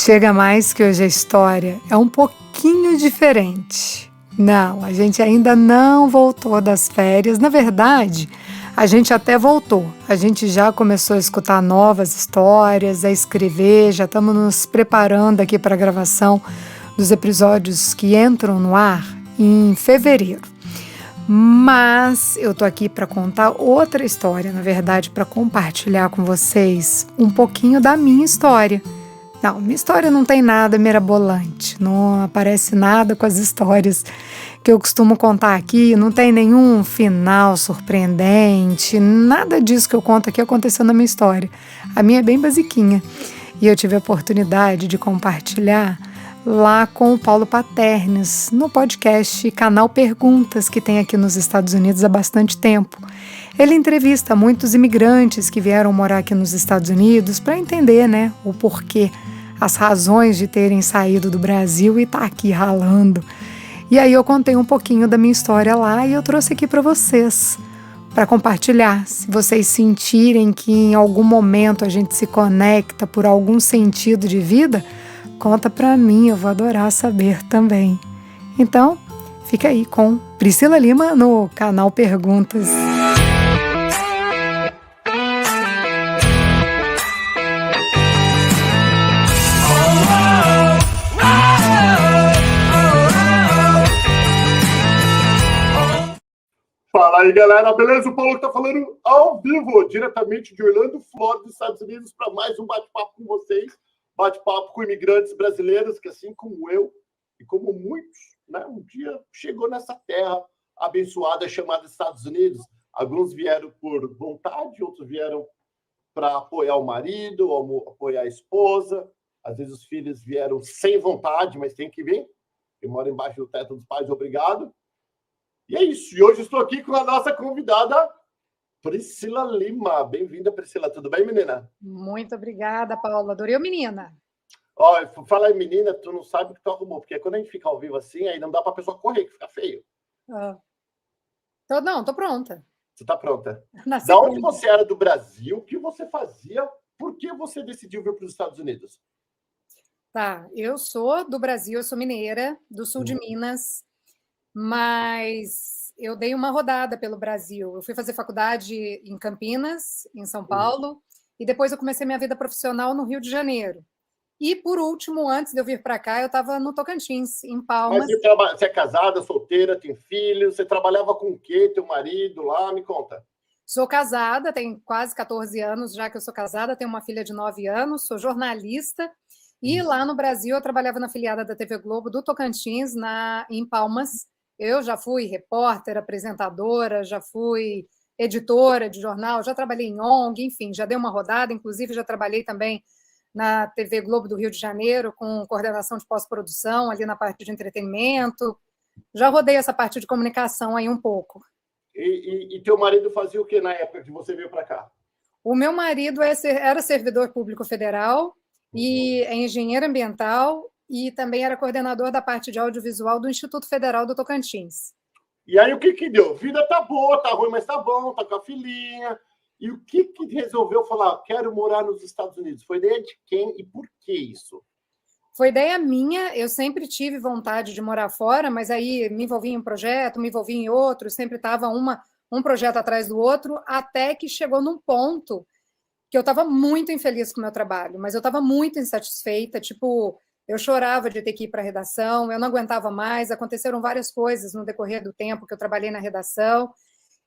Chega mais que hoje a história é um pouquinho diferente. Não, a gente ainda não voltou das férias. Na verdade, a gente até voltou. A gente já começou a escutar novas histórias, a escrever, já estamos nos preparando aqui para a gravação dos episódios que entram no ar em fevereiro. Mas eu tô aqui para contar outra história, na verdade, para compartilhar com vocês um pouquinho da minha história. Não, minha história não tem nada mirabolante, não aparece nada com as histórias que eu costumo contar aqui, não tem nenhum final surpreendente, nada disso que eu conto aqui aconteceu na minha história. A minha é bem basiquinha e eu tive a oportunidade de compartilhar lá com o Paulo Paternes, no podcast Canal Perguntas, que tem aqui nos Estados Unidos há bastante tempo. Ele entrevista muitos imigrantes que vieram morar aqui nos Estados Unidos para entender, o porquê, as razões de terem saído do Brasil e estar aqui ralando. E aí eu contei um pouquinho da minha história lá e eu trouxe aqui para vocês, para compartilhar. Se vocês sentirem que em algum momento a gente se conecta por algum sentido de vida, conta para mim, eu vou adorar saber também. Então, fica aí com Priscila Lima no Canal Perguntas. Fala aí, galera, beleza? O Paulo tá falando ao vivo, diretamente de Orlando, Flórida, Estados Unidos, para mais um bate-papo com vocês. Bate-papo com imigrantes brasileiros que, assim como eu e como muitos, um dia chegou nessa terra abençoada chamada Estados Unidos. Alguns vieram por vontade, outros vieram para apoiar o marido, ou apoiar a esposa. Às vezes os filhos vieram sem vontade, mas tem que vir. Eu moro embaixo do teto dos pais, obrigado. E é isso. E hoje estou aqui com a nossa convidada, Priscila Lima. Bem-vinda, Priscila. Tudo bem, menina? Muito obrigada, Paula. Adorei o menina. Ó, fala aí, menina, tu não sabe o que tu arrumou, porque quando a gente fica ao vivo assim, aí não dá para a pessoa correr, que fica feio. Tô pronta. Você tá pronta? Da onde você era do Brasil? O que você fazia? Por que você decidiu vir para os Estados Unidos? Tá, eu sou do Brasil, eu sou mineira, do sul de Minas, mas eu dei uma rodada pelo Brasil. Eu fui fazer faculdade em Campinas, em São Paulo, e depois eu comecei minha vida profissional no Rio de Janeiro. E, por último, antes de eu vir para cá, eu estava no Tocantins, em Palmas. Mas você é casada, solteira, tem filhos? Você trabalhava com o quê? Teu marido lá? Me conta. Sou casada, tenho quase 14 anos já que eu sou casada, tenho uma filha de 9 anos, sou jornalista. E lá no Brasil eu trabalhava na afiliada da TV Globo do Tocantins, em Palmas. Eu já fui repórter, apresentadora, já fui editora de jornal, já trabalhei em ONG, enfim, já dei uma rodada, inclusive já trabalhei também na TV Globo do Rio de Janeiro, com coordenação de pós-produção, ali na parte de entretenimento. Já rodei essa parte de comunicação aí um pouco. E teu marido fazia o que na época que você veio para cá? O meu marido era servidor público federal e é engenheiro ambiental e também era coordenador da parte de audiovisual do Instituto Federal do Tocantins. E aí o que deu? Vida tá boa, tá ruim, mas tá bom, tá com a filhinha. E o que resolveu falar, quero morar nos Estados Unidos? Foi ideia de quem e por que isso? Foi ideia minha, eu sempre tive vontade de morar fora, mas aí me envolvi em um projeto, me envolvi em outro, sempre estava um projeto atrás do outro, até que chegou num ponto que eu estava muito infeliz com o meu trabalho, mas eu estava muito insatisfeita, eu chorava de ter que ir para a redação, eu não aguentava mais, aconteceram várias coisas no decorrer do tempo que eu trabalhei na redação,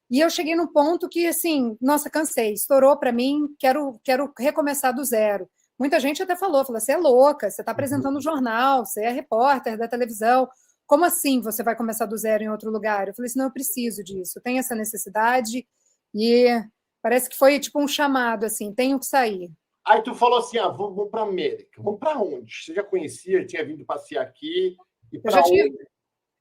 e eu cheguei num ponto que, assim, nossa, cansei, estourou para mim, quero recomeçar do zero. Muita gente até falou, você é louca, você está apresentando um jornal, você é repórter da televisão, como assim você vai começar do zero em outro lugar? Eu falei assim, não, eu preciso disso, eu tenho essa necessidade, e parece que foi tipo um chamado, assim, tenho que sair. Aí tu falou assim, vamos para a América, vamos para onde? Você já conhecia, tinha vindo passear aqui, e para onde?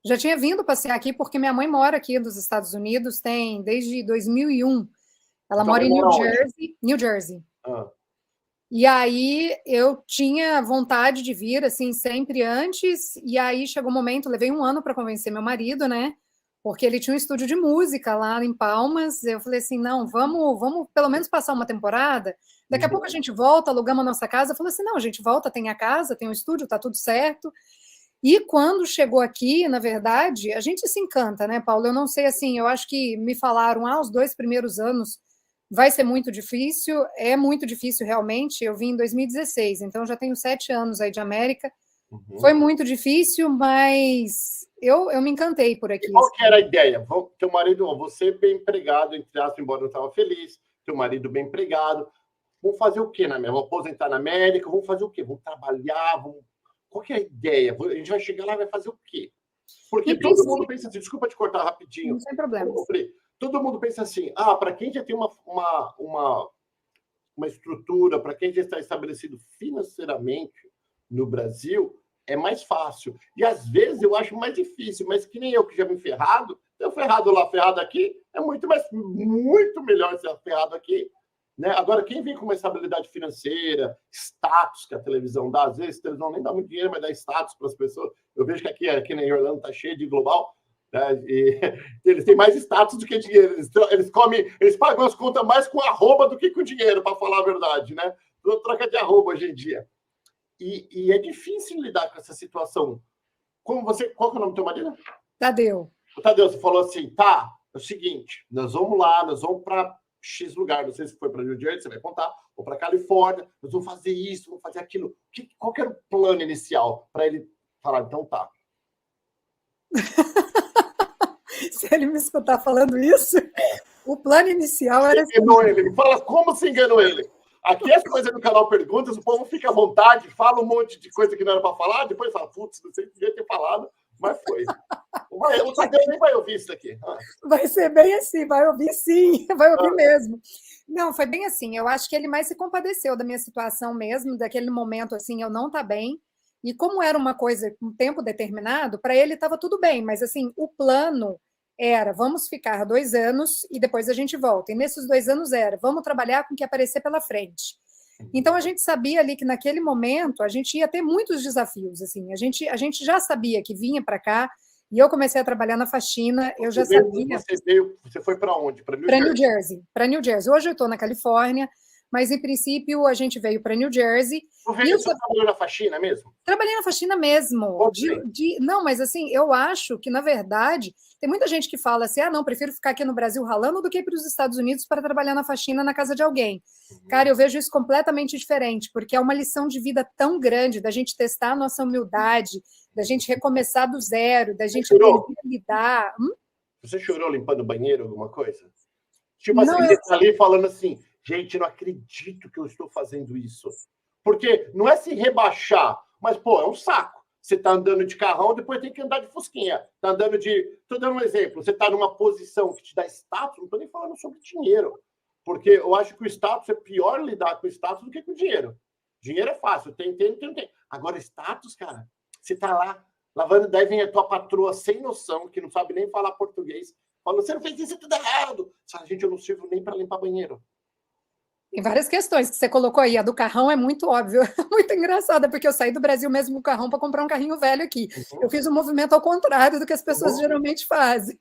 Já tinha vindo passear aqui, porque minha mãe mora aqui nos Estados Unidos, tem desde 2001, ela mora em New Jersey. E aí eu tinha vontade de vir, assim, sempre antes, e aí chegou um momento, levei 1 ano para convencer meu marido, porque ele tinha um estúdio de música lá em Palmas, eu falei assim, não, vamos pelo menos passar uma temporada, Daqui a pouco a gente volta, alugamos a nossa casa, falou assim, não, a gente volta, tem a casa, tem o estúdio, tá tudo certo. E quando chegou aqui, na verdade, a gente se encanta, né, Paulo? Eu não sei, assim, eu acho que me falaram, os 2 primeiros anos vai ser muito difícil, é muito difícil realmente, eu vim em 2016, então já tenho 7 anos aí de América, foi muito difícil, mas eu me encantei por aqui. E qual que era a ideia? Teu marido, você bem empregado, entre aspas, embora não estava feliz, teu marido bem empregado, vamos fazer o quê na América? Vamos aposentar na América, vamos fazer o quê? Vamos trabalhar, Qual que é a ideia? A gente vai chegar lá e vai fazer o quê? Porque todo mundo pensa assim, desculpa te cortar rapidinho. Não tem problema. Todo mundo pensa assim, para quem já tem uma estrutura, para quem já está estabelecido financeiramente no Brasil, é mais fácil. E às vezes eu acho mais difícil, mas que nem eu que já me ferrado, eu ferrado lá, ferrado aqui, é muito melhor ser ferrado aqui. Né? Agora, quem vem com uma estabilidade financeira, status que a televisão dá, às vezes a televisão nem dá muito dinheiro, mas dá status para as pessoas. Eu vejo que aqui na Irlanda está cheio de global, né? E eles têm mais status do que dinheiro. Eles pagam as contas mais com arroba do que com dinheiro, para falar a verdade, né? Tudo troca de arroba hoje em dia. E é difícil lidar com essa situação. Qual que é o nome do teu marido? Tadeu. O Tadeu, você falou assim, é o seguinte, nós vamos lá, nós vamos para X lugar, não sei se foi para New Jersey, você vai contar, ou para Califórnia, nós vamos fazer isso, vamos fazer aquilo. Qual que era o plano inicial para ele falar, então tá? Se ele me escutar falando isso, o plano inicial era... Você enganou ele, me fala como você enganou ele. Aqui as coisas no canal Perguntas, o povo fica à vontade, fala um monte de coisa que não era para falar, depois fala, putz, não sei se devia ter falado, mas foi. O Tadeu nem vai ouvir isso daqui. Vai ser bem assim, vai ouvir sim, vai ouvir mesmo. Não, foi bem assim, eu acho que ele mais se compadeceu da minha situação mesmo, daquele momento assim, eu não tá bem, e como era uma coisa com tempo determinado, para ele estava tudo bem, mas assim, o plano era, vamos ficar 2 anos e depois a gente volta, e nesses 2 anos era, vamos trabalhar com o que aparecer pela frente. Então a gente sabia ali que naquele momento a gente ia ter muitos desafios, assim, a gente já sabia que vinha para cá, e eu comecei a trabalhar na faxina, eu já sabia... Você foi para onde? Para New Jersey. Para New Jersey. Hoje eu estou na Califórnia, mas em princípio a gente veio para New Jersey. Você trabalhou na faxina mesmo? Trabalhei na faxina mesmo. Não, mas assim, eu acho que, na verdade, tem muita gente que fala assim, não, prefiro ficar aqui no Brasil ralando do que ir para os Estados Unidos para trabalhar na faxina na casa de alguém. Cara, eu vejo isso completamente diferente, porque é uma lição de vida tão grande da gente testar a nossa humildade, da gente recomeçar do zero, da gente aprender a lidar. Você chorou limpando o banheiro, alguma coisa? Tipo assim, você tá ali falando assim, gente, não acredito que eu estou fazendo isso. Porque não é se rebaixar, mas, é um saco. Você tá andando de carrão, depois tem que andar de fusquinha. Tá andando de... Tô dando um exemplo. Você tá numa posição que te dá status, não tô nem falando sobre dinheiro. Porque eu acho que o status é pior lidar com o status do que com o dinheiro. Dinheiro é fácil, tem. Agora, status, cara, você tá lá lavando, daí vem a tua patroa sem noção, que não sabe nem falar português, falando, você não fez isso, tudo errado. Gente, eu não sirvo nem para limpar banheiro. Tem várias questões que você colocou aí. A do carrão é muito óbvio, muito engraçada, porque eu saí do Brasil mesmo com o carrão para comprar um carrinho velho aqui. Eu fiz um movimento ao contrário do que as pessoas geralmente fazem.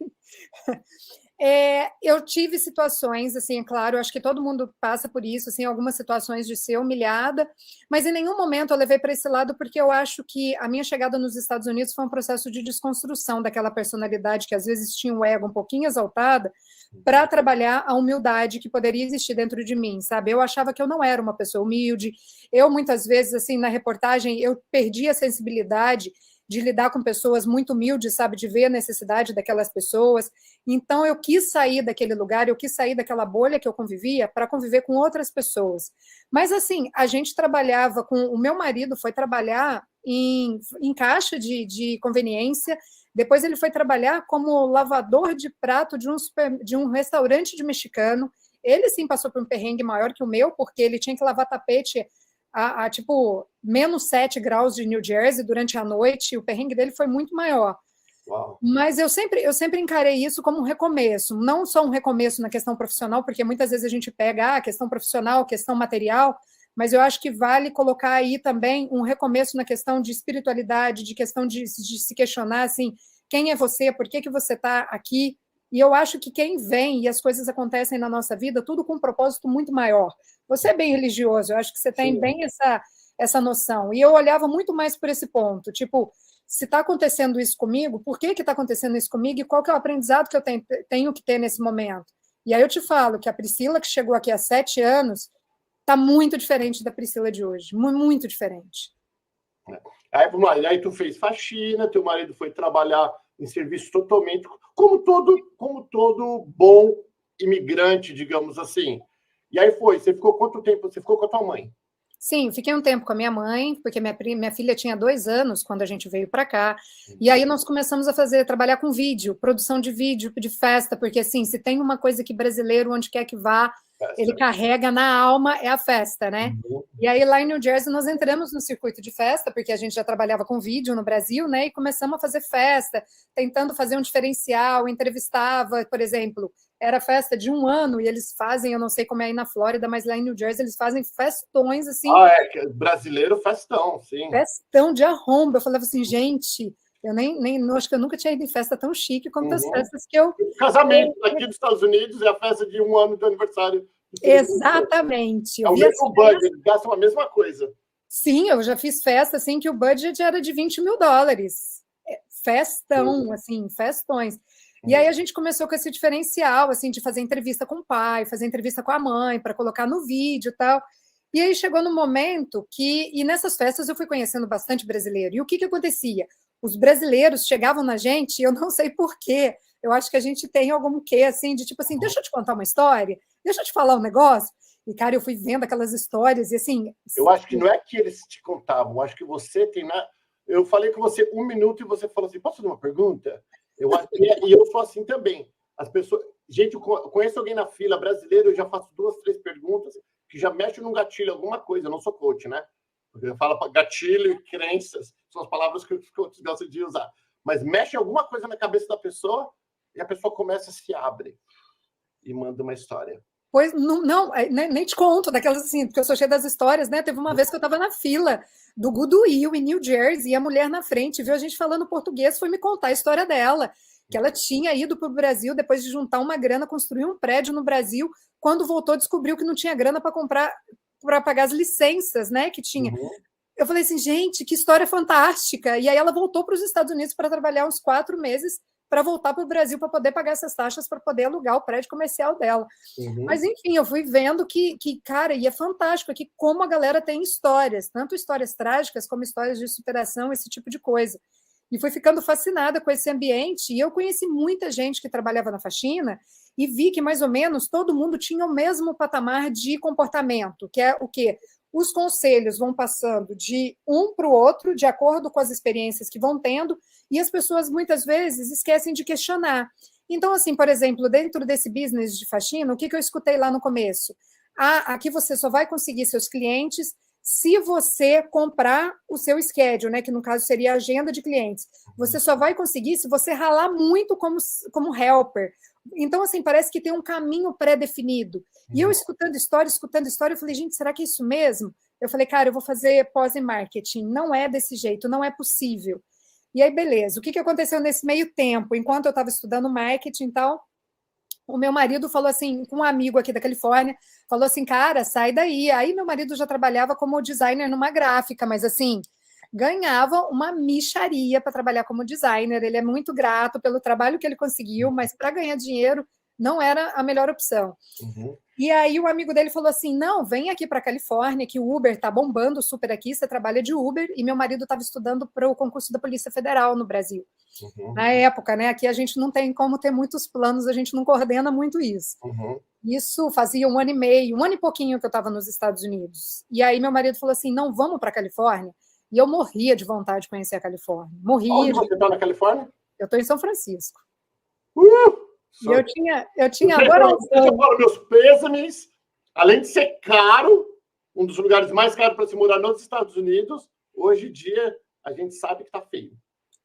Eu tive situações, assim, é claro, eu acho que todo mundo passa por isso, assim, algumas situações de ser humilhada, mas em nenhum momento eu levei para esse lado, porque eu acho que a minha chegada nos Estados Unidos foi um processo de desconstrução daquela personalidade que às vezes tinha o ego um pouquinho exaltada, para trabalhar a humildade que poderia existir dentro de mim, sabe? Eu achava que eu não era uma pessoa humilde, eu muitas vezes, assim, na reportagem, eu perdi a sensibilidade de lidar com pessoas muito humildes, sabe, de ver a necessidade daquelas pessoas. Então, eu quis sair daquele lugar, eu quis sair daquela bolha que eu convivia para conviver com outras pessoas. Mas, assim, a gente trabalhava com... O meu marido foi trabalhar em caixa de conveniência, depois ele foi trabalhar como lavador de prato de um restaurante de mexicano. Ele, sim, passou por um perrengue maior que o meu, porque ele tinha que lavar tapete a tipo, menos 7 graus de New Jersey durante a noite, o perrengue dele foi muito maior. Uau. Mas eu sempre encarei isso como um recomeço, não só um recomeço na questão profissional, porque muitas vezes a gente pega a questão profissional, questão material, mas eu acho que vale colocar aí também um recomeço na questão de espiritualidade, de questão de se questionar, assim, quem é você, por que você está aqui? E eu acho que quem vem e as coisas acontecem na nossa vida, tudo com um propósito muito maior, Você é bem religioso, eu acho que você tem Sim. bem essa noção. E eu olhava muito mais por esse ponto, tipo, se está acontecendo isso comigo, por que está acontecendo isso comigo e qual que é o aprendizado que eu tenho que ter nesse momento? E aí eu te falo que a Priscila, que chegou aqui há 7 anos, está muito diferente da Priscila de hoje, muito diferente. Aí, vamos lá, aí tu fez faxina, teu marido foi trabalhar em serviço totalmente, como todo bom imigrante, digamos assim. E aí você ficou quanto tempo? Você ficou com a tua mãe? Sim, fiquei um tempo com a minha mãe, porque minha filha tinha 2 anos quando a gente veio para cá. E aí nós começamos a trabalhar com vídeo, produção de vídeo, de festa, porque assim, se tem uma coisa que brasileiro, onde quer que vá, ele carrega na alma, é a festa, né? E aí lá em New Jersey nós entramos no circuito de festa, porque a gente já trabalhava com vídeo no Brasil, né? E começamos a fazer festa, tentando fazer um diferencial, entrevistava, por exemplo, era festa de 1 ano e eles fazem, eu não sei como é aí na Flórida, mas lá em New Jersey eles fazem festões assim. Brasileiro festão, sim. Festão de arromba. Eu falava assim, gente, eu acho que eu nunca tinha ido em festa tão chique como as festas que eu... Casamento aqui dos Estados Unidos é a festa de 1 ano de aniversário. Exatamente. É o mesmo budget, eles gastam a mesma coisa. Sim, eu já fiz festa assim que o budget era de $20 mil. Festão, assim, festões. E aí a gente começou com esse diferencial, assim, de fazer entrevista com o pai, fazer entrevista com a mãe, para colocar no vídeo e tal. E aí chegou no momento e nessas festas eu fui conhecendo bastante brasileiro. E o que acontecia? Os brasileiros chegavam na gente, e eu não sei por quê, eu acho que a gente tem algum quê, assim, de tipo assim, deixa eu te contar uma história, deixa eu te falar um negócio. E, cara, eu fui vendo aquelas histórias e, assim... Eu acho que não é que eles te contavam, eu acho que você tem... Eu falei com você 1 minuto e você falou assim, posso fazer uma pergunta? E eu sou assim também. As pessoas... Gente, eu conheço alguém na fila brasileiro, eu já faço 2, 3 perguntas que já mexe num gatilho, alguma coisa. Eu não sou coach, né? Porque eu falo gatilho e crenças, são as palavras que os coaches gostam de usar. Mas mexe alguma coisa na cabeça da pessoa e a pessoa começa a se abre e manda uma história. Pois não, nem te conto daquelas assim, porque eu sou cheia das histórias, né? Teve uma vez que eu estava na fila do Goodwill, em New Jersey, e a mulher na frente viu a gente falando português, foi me contar a história dela, que ela tinha ido para o Brasil depois de juntar uma grana, construir um prédio no Brasil, quando voltou descobriu que não tinha grana para pagar as licenças, né, que tinha. Eu falei assim, gente, que história fantástica! E aí ela voltou para os Estados Unidos para trabalhar uns 4 meses para voltar para o Brasil para poder pagar essas taxas para poder alugar o prédio comercial dela. Mas, enfim, eu fui vendo que, cara, e é fantástico aqui como a galera tem histórias, tanto histórias trágicas como histórias de superação, esse tipo de coisa. E fui ficando fascinada com esse ambiente, e eu conheci muita gente que trabalhava na faxina e vi que, mais ou menos, todo mundo tinha o mesmo patamar de comportamento, que é o quê? Os conselhos vão passando de um para o outro, de acordo com as experiências que vão tendo, e as pessoas, muitas vezes, esquecem de questionar. Então, assim, por exemplo, dentro desse business de faxina, o que eu escutei lá no começo? Aqui você só vai conseguir seus clientes se você comprar o seu schedule, né, que no caso seria a agenda de clientes. Você só vai conseguir se você ralar muito como helper. Então, assim, parece que tem um caminho pré-definido. E eu escutando história, eu falei, gente, será que é isso mesmo? Eu falei, cara, eu vou fazer pós em marketing. Não é desse jeito, não é possível. E aí, beleza. O que aconteceu nesse meio tempo? Enquanto eu estava estudando marketing e tal, o meu marido falou assim, com um amigo aqui da Califórnia, falou assim, cara, sai daí. Aí meu marido já trabalhava como designer numa gráfica, mas assim, ganhava uma mixaria para trabalhar como designer. Ele é muito grato pelo trabalho que ele conseguiu, mas para ganhar dinheiro não era a melhor opção. E aí o amigo dele falou assim, não, vem aqui para a Califórnia, que o Uber está bombando super aqui, você trabalha de Uber, e meu marido estava estudando para o concurso da Polícia Federal no Brasil. Na época, né? Aqui a gente não tem como ter muitos planos, a gente não coordena muito isso. Isso fazia 1 ano e meio, 1 ano e pouquinho que eu estava nos Estados Unidos. E aí meu marido falou assim, não, vamos para a Califórnia? E eu morria de vontade de conhecer a Califórnia. Onde você está na Califórnia? Eu estou em São Francisco. E eu tinha adoração. Eu falo meus pêsames, além de ser caro, um dos lugares mais caros para se morar nos Estados Unidos, hoje em dia a gente sabe que está feio,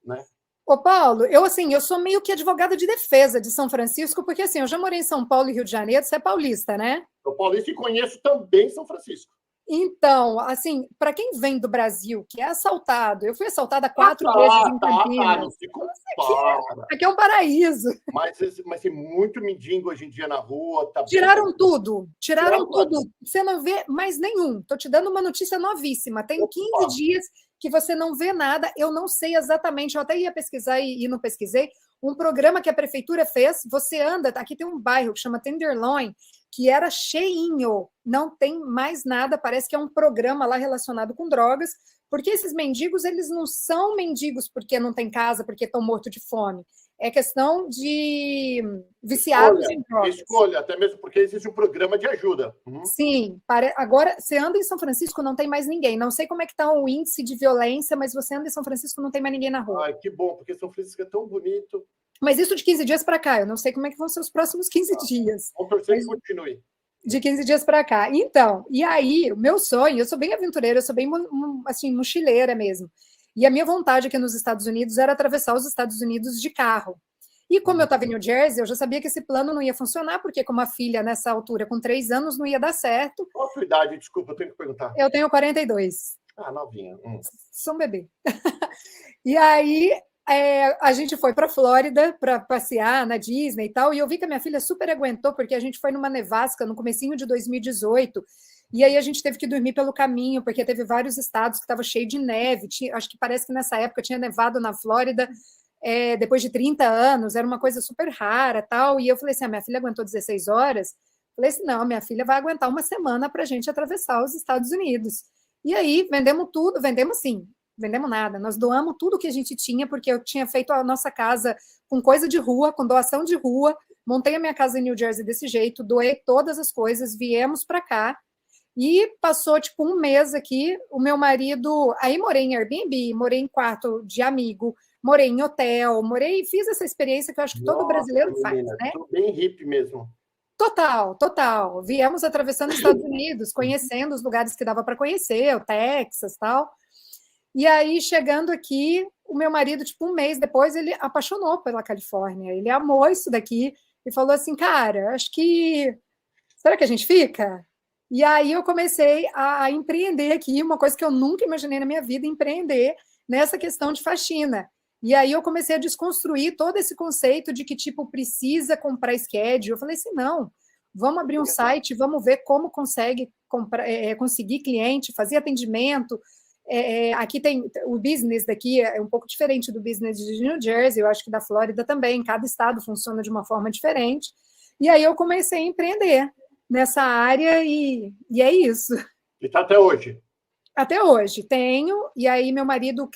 né? Ô, Paulo, eu sou meio que advogada de defesa de São Francisco, porque assim, eu já morei em São Paulo e Rio de Janeiro, você é paulista, né? Sou paulista e conheço também São Francisco. Então, assim, para quem vem do Brasil, que é assaltado, eu fui assaltada 4 vezes em Não Campinas. se Aqui, compara. aqui é um paraíso. Mas tem muito mendigo hoje em dia na rua, tá bem. Tiraram tudo, tiraram Graças a tudo. Deus. Você não vê mais nenhum. Estou te dando uma notícia novíssima. Tem 15 Opa, dias que você não vê nada. Eu não sei exatamente, eu até ia pesquisar e não pesquisei. Um programa que a prefeitura fez, você anda, aqui tem um bairro que chama Tenderloin, que era cheinho, não tem mais nada, parece que é um programa lá relacionado com drogas, porque esses mendigos, eles não são mendigos porque não tem casa, porque estão mortos de fome. É questão de viciados em drogas. escolha, até mesmo porque existe um programa de ajuda. Sim, agora você anda em São Francisco, não tem mais ninguém. Não sei como é que está o índice de violência, mas você anda em São Francisco, não tem mais ninguém na rua. Ai, que bom, porque São Francisco é tão bonito. Mas isso de 15 dias para cá, eu não sei como é que vão ser os próximos 15 dias. Vamos torcer Mas que continue. de 15 dias para cá. Então, e aí, o meu sonho, eu sou bem aventureira, eu sou bem assim, mochileira mesmo. E a minha vontade aqui nos Estados Unidos era atravessar os Estados Unidos de carro. E como eu estava em New Jersey, eu já sabia que esse plano não ia funcionar, porque com uma filha nessa altura, com 3 anos, não ia dar certo. Qual a sua idade? Desculpa, eu tenho que perguntar. Eu tenho 42. Novinha. Sou um bebê. E aí, a gente foi para a Flórida para passear na Disney e tal, e eu vi que a minha filha super aguentou, porque a gente foi numa nevasca no comecinho de 2018, e aí a gente teve que dormir pelo caminho, porque teve vários estados que estavam cheios de neve, acho que parece que nessa época tinha nevado na Flórida, depois de 30 anos, era uma coisa super rara tal, e eu falei assim, minha filha aguentou 16 horas, falei assim, não, minha filha vai aguentar uma semana para a gente atravessar os Estados Unidos. E aí, vendemos tudo, vendemos sim, vendemos nada, nós doamos tudo que a gente tinha, porque eu tinha feito a nossa casa com coisa de rua, com doação de rua, montei a minha casa em New Jersey desse jeito, doei todas as coisas, viemos para cá, e passou tipo um mês aqui, o meu marido, aí morei em Airbnb, morei em quarto de amigo, morei em hotel, fiz essa experiência que eu acho que todo brasileiro faz, né? Tô bem hippie mesmo. Total, total. Viemos atravessando os Estados Unidos, conhecendo os lugares que dava para conhecer, o Texas, tal. E aí, chegando aqui, o meu marido, tipo, um mês depois, ele apaixonou pela Califórnia. Ele amou isso daqui e falou assim, cara, acho que... Será que a gente fica? E aí eu comecei a empreender aqui, uma coisa que eu nunca imaginei na minha vida, empreender nessa questão de faxina. E aí eu comecei a desconstruir todo esse conceito de que, tipo, precisa comprar schedule. Eu falei assim, não, vamos abrir um site, vamos ver como consegue conseguir cliente, fazer atendimento. Aqui tem o business daqui é um pouco diferente do business de New Jersey, eu acho que da Flórida também, cada estado funciona de uma forma diferente. E aí eu comecei a empreender nessa área e é isso. E está até hoje? Até hoje, tenho, e aí meu marido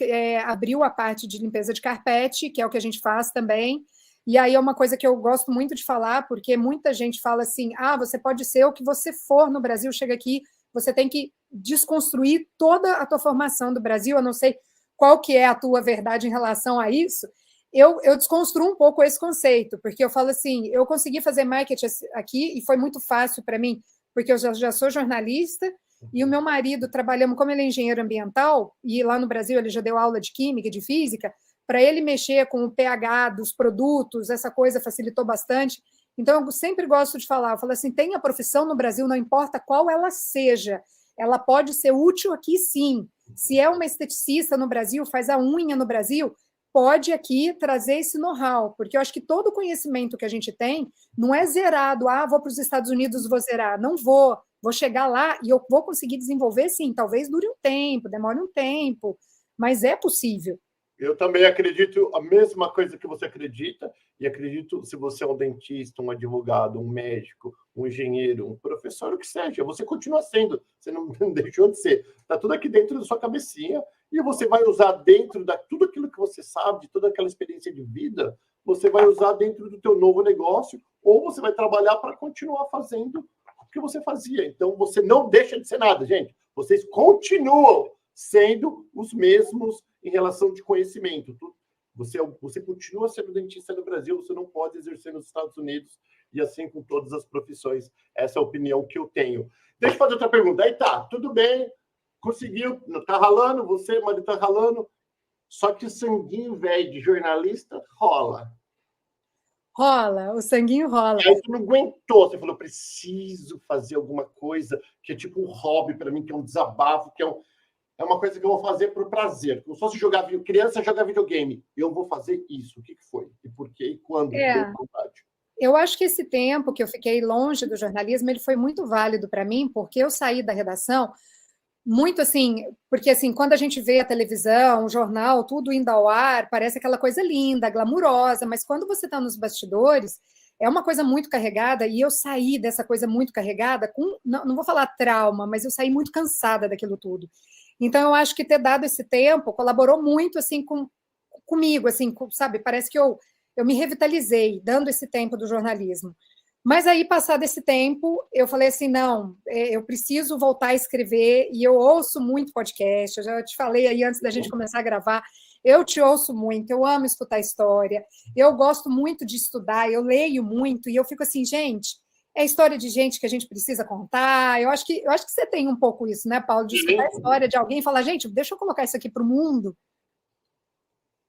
abriu a parte de limpeza de carpete, que é o que a gente faz também, e aí é uma coisa que eu gosto muito de falar, porque muita gente fala assim, você pode ser o que você for no Brasil, chega aqui, você tem que desconstruir toda a tua formação do Brasil, eu não sei qual que é a tua verdade em relação a isso, eu desconstruo um pouco esse conceito, porque eu falo assim, eu consegui fazer marketing aqui, e foi muito fácil para mim, porque eu já sou jornalista, e o meu marido, trabalhamos, como ele é engenheiro ambiental, e lá no Brasil ele já deu aula de química, de física, para ele mexer com o pH dos produtos, essa coisa facilitou bastante. Então, eu sempre gosto de falar, eu falo assim, tem a profissão no Brasil, não importa qual ela seja, ela pode ser útil aqui sim. Se é uma esteticista no Brasil, faz a unha no Brasil, pode aqui trazer esse know-how, porque eu acho que todo o conhecimento que a gente tem não é zerado, vou para os Estados Unidos, vou zerar, não vou chegar lá e eu vou conseguir desenvolver, sim, talvez dure um tempo, demore um tempo, mas é possível. Eu também acredito a mesma coisa que você acredita, e acredito se você é um dentista, um advogado, um médico, um engenheiro, um professor, o que seja, você continua sendo, você não deixou de ser. Está tudo aqui dentro da sua cabecinha, e você vai usar dentro de tudo aquilo que você sabe, de toda aquela experiência de vida, você vai usar dentro do teu novo negócio, ou você vai trabalhar para continuar fazendo o que você fazia. Então, você não deixa de ser nada, gente. Vocês continuam sendo os mesmos em relação de conhecimento. Você continua sendo dentista no Brasil, você não pode exercer nos Estados Unidos, e assim com todas as profissões. Essa é a opinião que eu tenho. Deixa eu fazer outra pergunta. Aí tá, tudo bem, conseguiu, tá ralando, você, marido, tá ralando, só que o sanguinho velho de jornalista rola. Rola, o sanguinho rola. E aí tu não aguentou, você falou, preciso fazer alguma coisa que é tipo um hobby para mim, que é um desabafo, que é uma coisa que eu vou fazer por prazer. Como se fosse criança jogar videogame. Eu vou fazer isso. O que foi? E por quê? E quando? Deu vontade. Eu acho que esse tempo que eu fiquei longe do jornalismo, ele foi muito válido para mim, porque eu saí da redação muito assim, porque assim, quando a gente vê a televisão, o jornal, tudo indo ao ar, parece aquela coisa linda, glamurosa, mas quando você está nos bastidores, é uma coisa muito carregada, e eu saí dessa coisa muito carregada com, não vou falar trauma, mas eu saí muito cansada daquilo tudo. Então, eu acho que ter dado esse tempo colaborou muito assim comigo, assim, sabe? Parece que eu me revitalizei dando esse tempo do jornalismo. Mas aí, passado esse tempo, eu falei assim, não, eu preciso voltar a escrever, e eu ouço muito podcast, eu já te falei aí antes da gente começar a gravar, eu te ouço muito, eu amo escutar história, eu gosto muito de estudar, eu leio muito, e eu fico assim, gente, é história de gente que a gente precisa contar, eu acho que você tem um pouco isso, né, Paulo, de escutar a história de alguém e falar, gente, deixa eu colocar isso aqui para o mundo.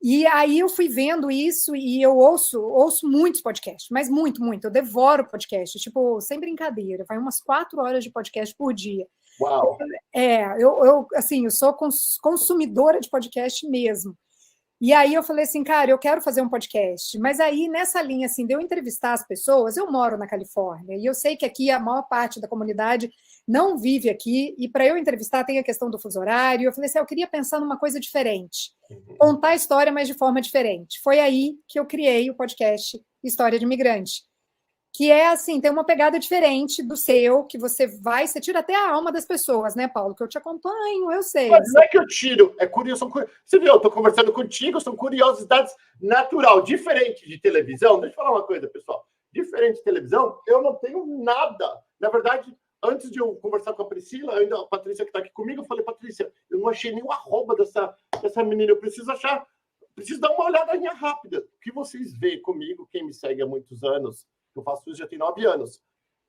E aí eu fui vendo isso e eu ouço muitos podcasts, mas muito, muito. Eu devoro podcast, tipo, sem brincadeira, vai umas 4 horas de podcast por dia. Uau! Assim, eu sou consumidora de podcast mesmo. E aí eu falei assim, cara, eu quero fazer um podcast. Mas aí, nessa linha, assim, de eu entrevistar as pessoas, eu moro na Califórnia, e eu sei que aqui a maior parte da comunidade não vive aqui, e para eu entrevistar tem a questão do fuso horário. Eu falei assim, eu queria pensar numa coisa diferente, contar a história, mas de forma diferente. Foi aí que eu criei o podcast História de Imigrante, que é assim, tem uma pegada diferente do seu, que você tira até a alma das pessoas, né, Paulo? Que eu te acompanho, eu sei. Mas não é que eu tiro, é curioso. Você viu, eu estou conversando contigo, são curiosidades natural, diferente de televisão. Deixa eu falar uma coisa, pessoal. Diferente de televisão, eu não tenho nada. Na verdade, antes de eu conversar com a Priscila, ainda a Patrícia que está aqui comigo, eu falei, Patrícia, eu não achei nenhum arroba dessa menina, eu preciso dar uma olhadinha rápida. O que vocês veem comigo, quem me segue há muitos anos, eu faço isso já tem 9 anos,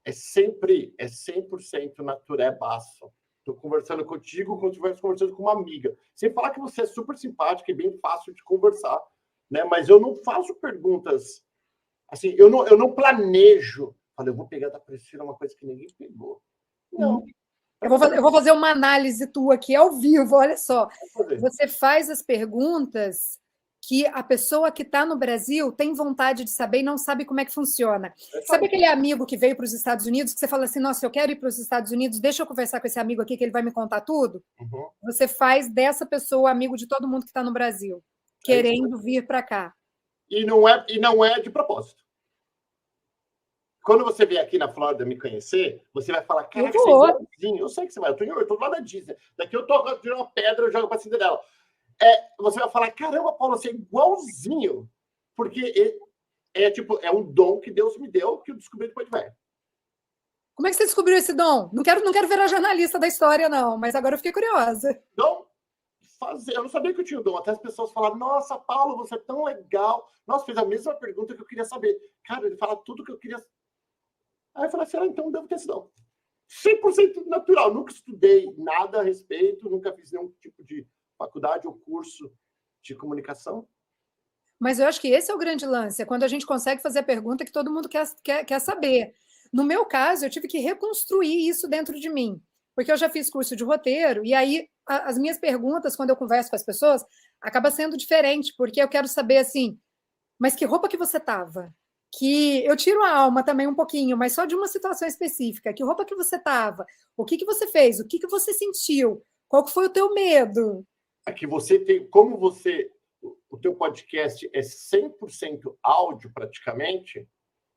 é 100% naturebaço. Estou conversando contigo como se estivesse conversando com uma amiga. Sem falar que você é super simpática e bem fácil de conversar, né? Mas eu não faço perguntas assim, eu não planejo. Falei, eu vou pegar da Priscila uma coisa que ninguém pegou. Não. Eu vou fazer uma análise tua aqui ao vivo, olha só. Você faz as perguntas que a pessoa que está no Brasil tem vontade de saber e não sabe como é que funciona. Sabe aquele amigo que veio para os Estados Unidos, que você fala assim, nossa, eu quero ir para os Estados Unidos, deixa eu conversar com esse amigo aqui que ele vai me contar tudo? Uhum. Você faz dessa pessoa amigo de todo mundo que está no Brasil, querendo vir para cá. E não é de propósito. Quando você vier aqui na Flórida me conhecer, você vai falar, cara, você é igualzinho. Eu sei que você vai. Eu tô lá da Disney. Daqui eu tô tirando uma pedra, eu jogo pra Cinderela. Você vai falar, caramba, Paulo, você é igualzinho. Porque é um dom que Deus me deu, que eu descobri depois de velho. Como é que você descobriu esse dom? Não quero virar jornalista da história, não, mas agora eu fiquei curiosa. Eu não sabia que eu tinha o dom. Até as pessoas falaram, nossa, Paulo, você é tão legal. Nossa, fez a mesma pergunta que eu queria saber. Cara, ele fala tudo que eu queria. Aí eu falei assim, então devo ter esse dom. 100% natural. Nunca estudei nada a respeito, nunca fiz nenhum tipo de faculdade ou curso de comunicação. Mas eu acho que esse é o grande lance, é quando a gente consegue fazer a pergunta que todo mundo quer saber. No meu caso, eu tive que reconstruir isso dentro de mim, porque eu já fiz curso de roteiro, e aí as minhas perguntas, quando eu converso com as pessoas, acaba sendo diferente, porque eu quero saber assim, mas que roupa que você estava? Que eu tiro a alma também um pouquinho, mas só de uma situação específica. Que roupa que você estava? O que você fez? O que você sentiu? Qual que foi o teu medo? É que você tem, como o teu podcast é 100% áudio praticamente,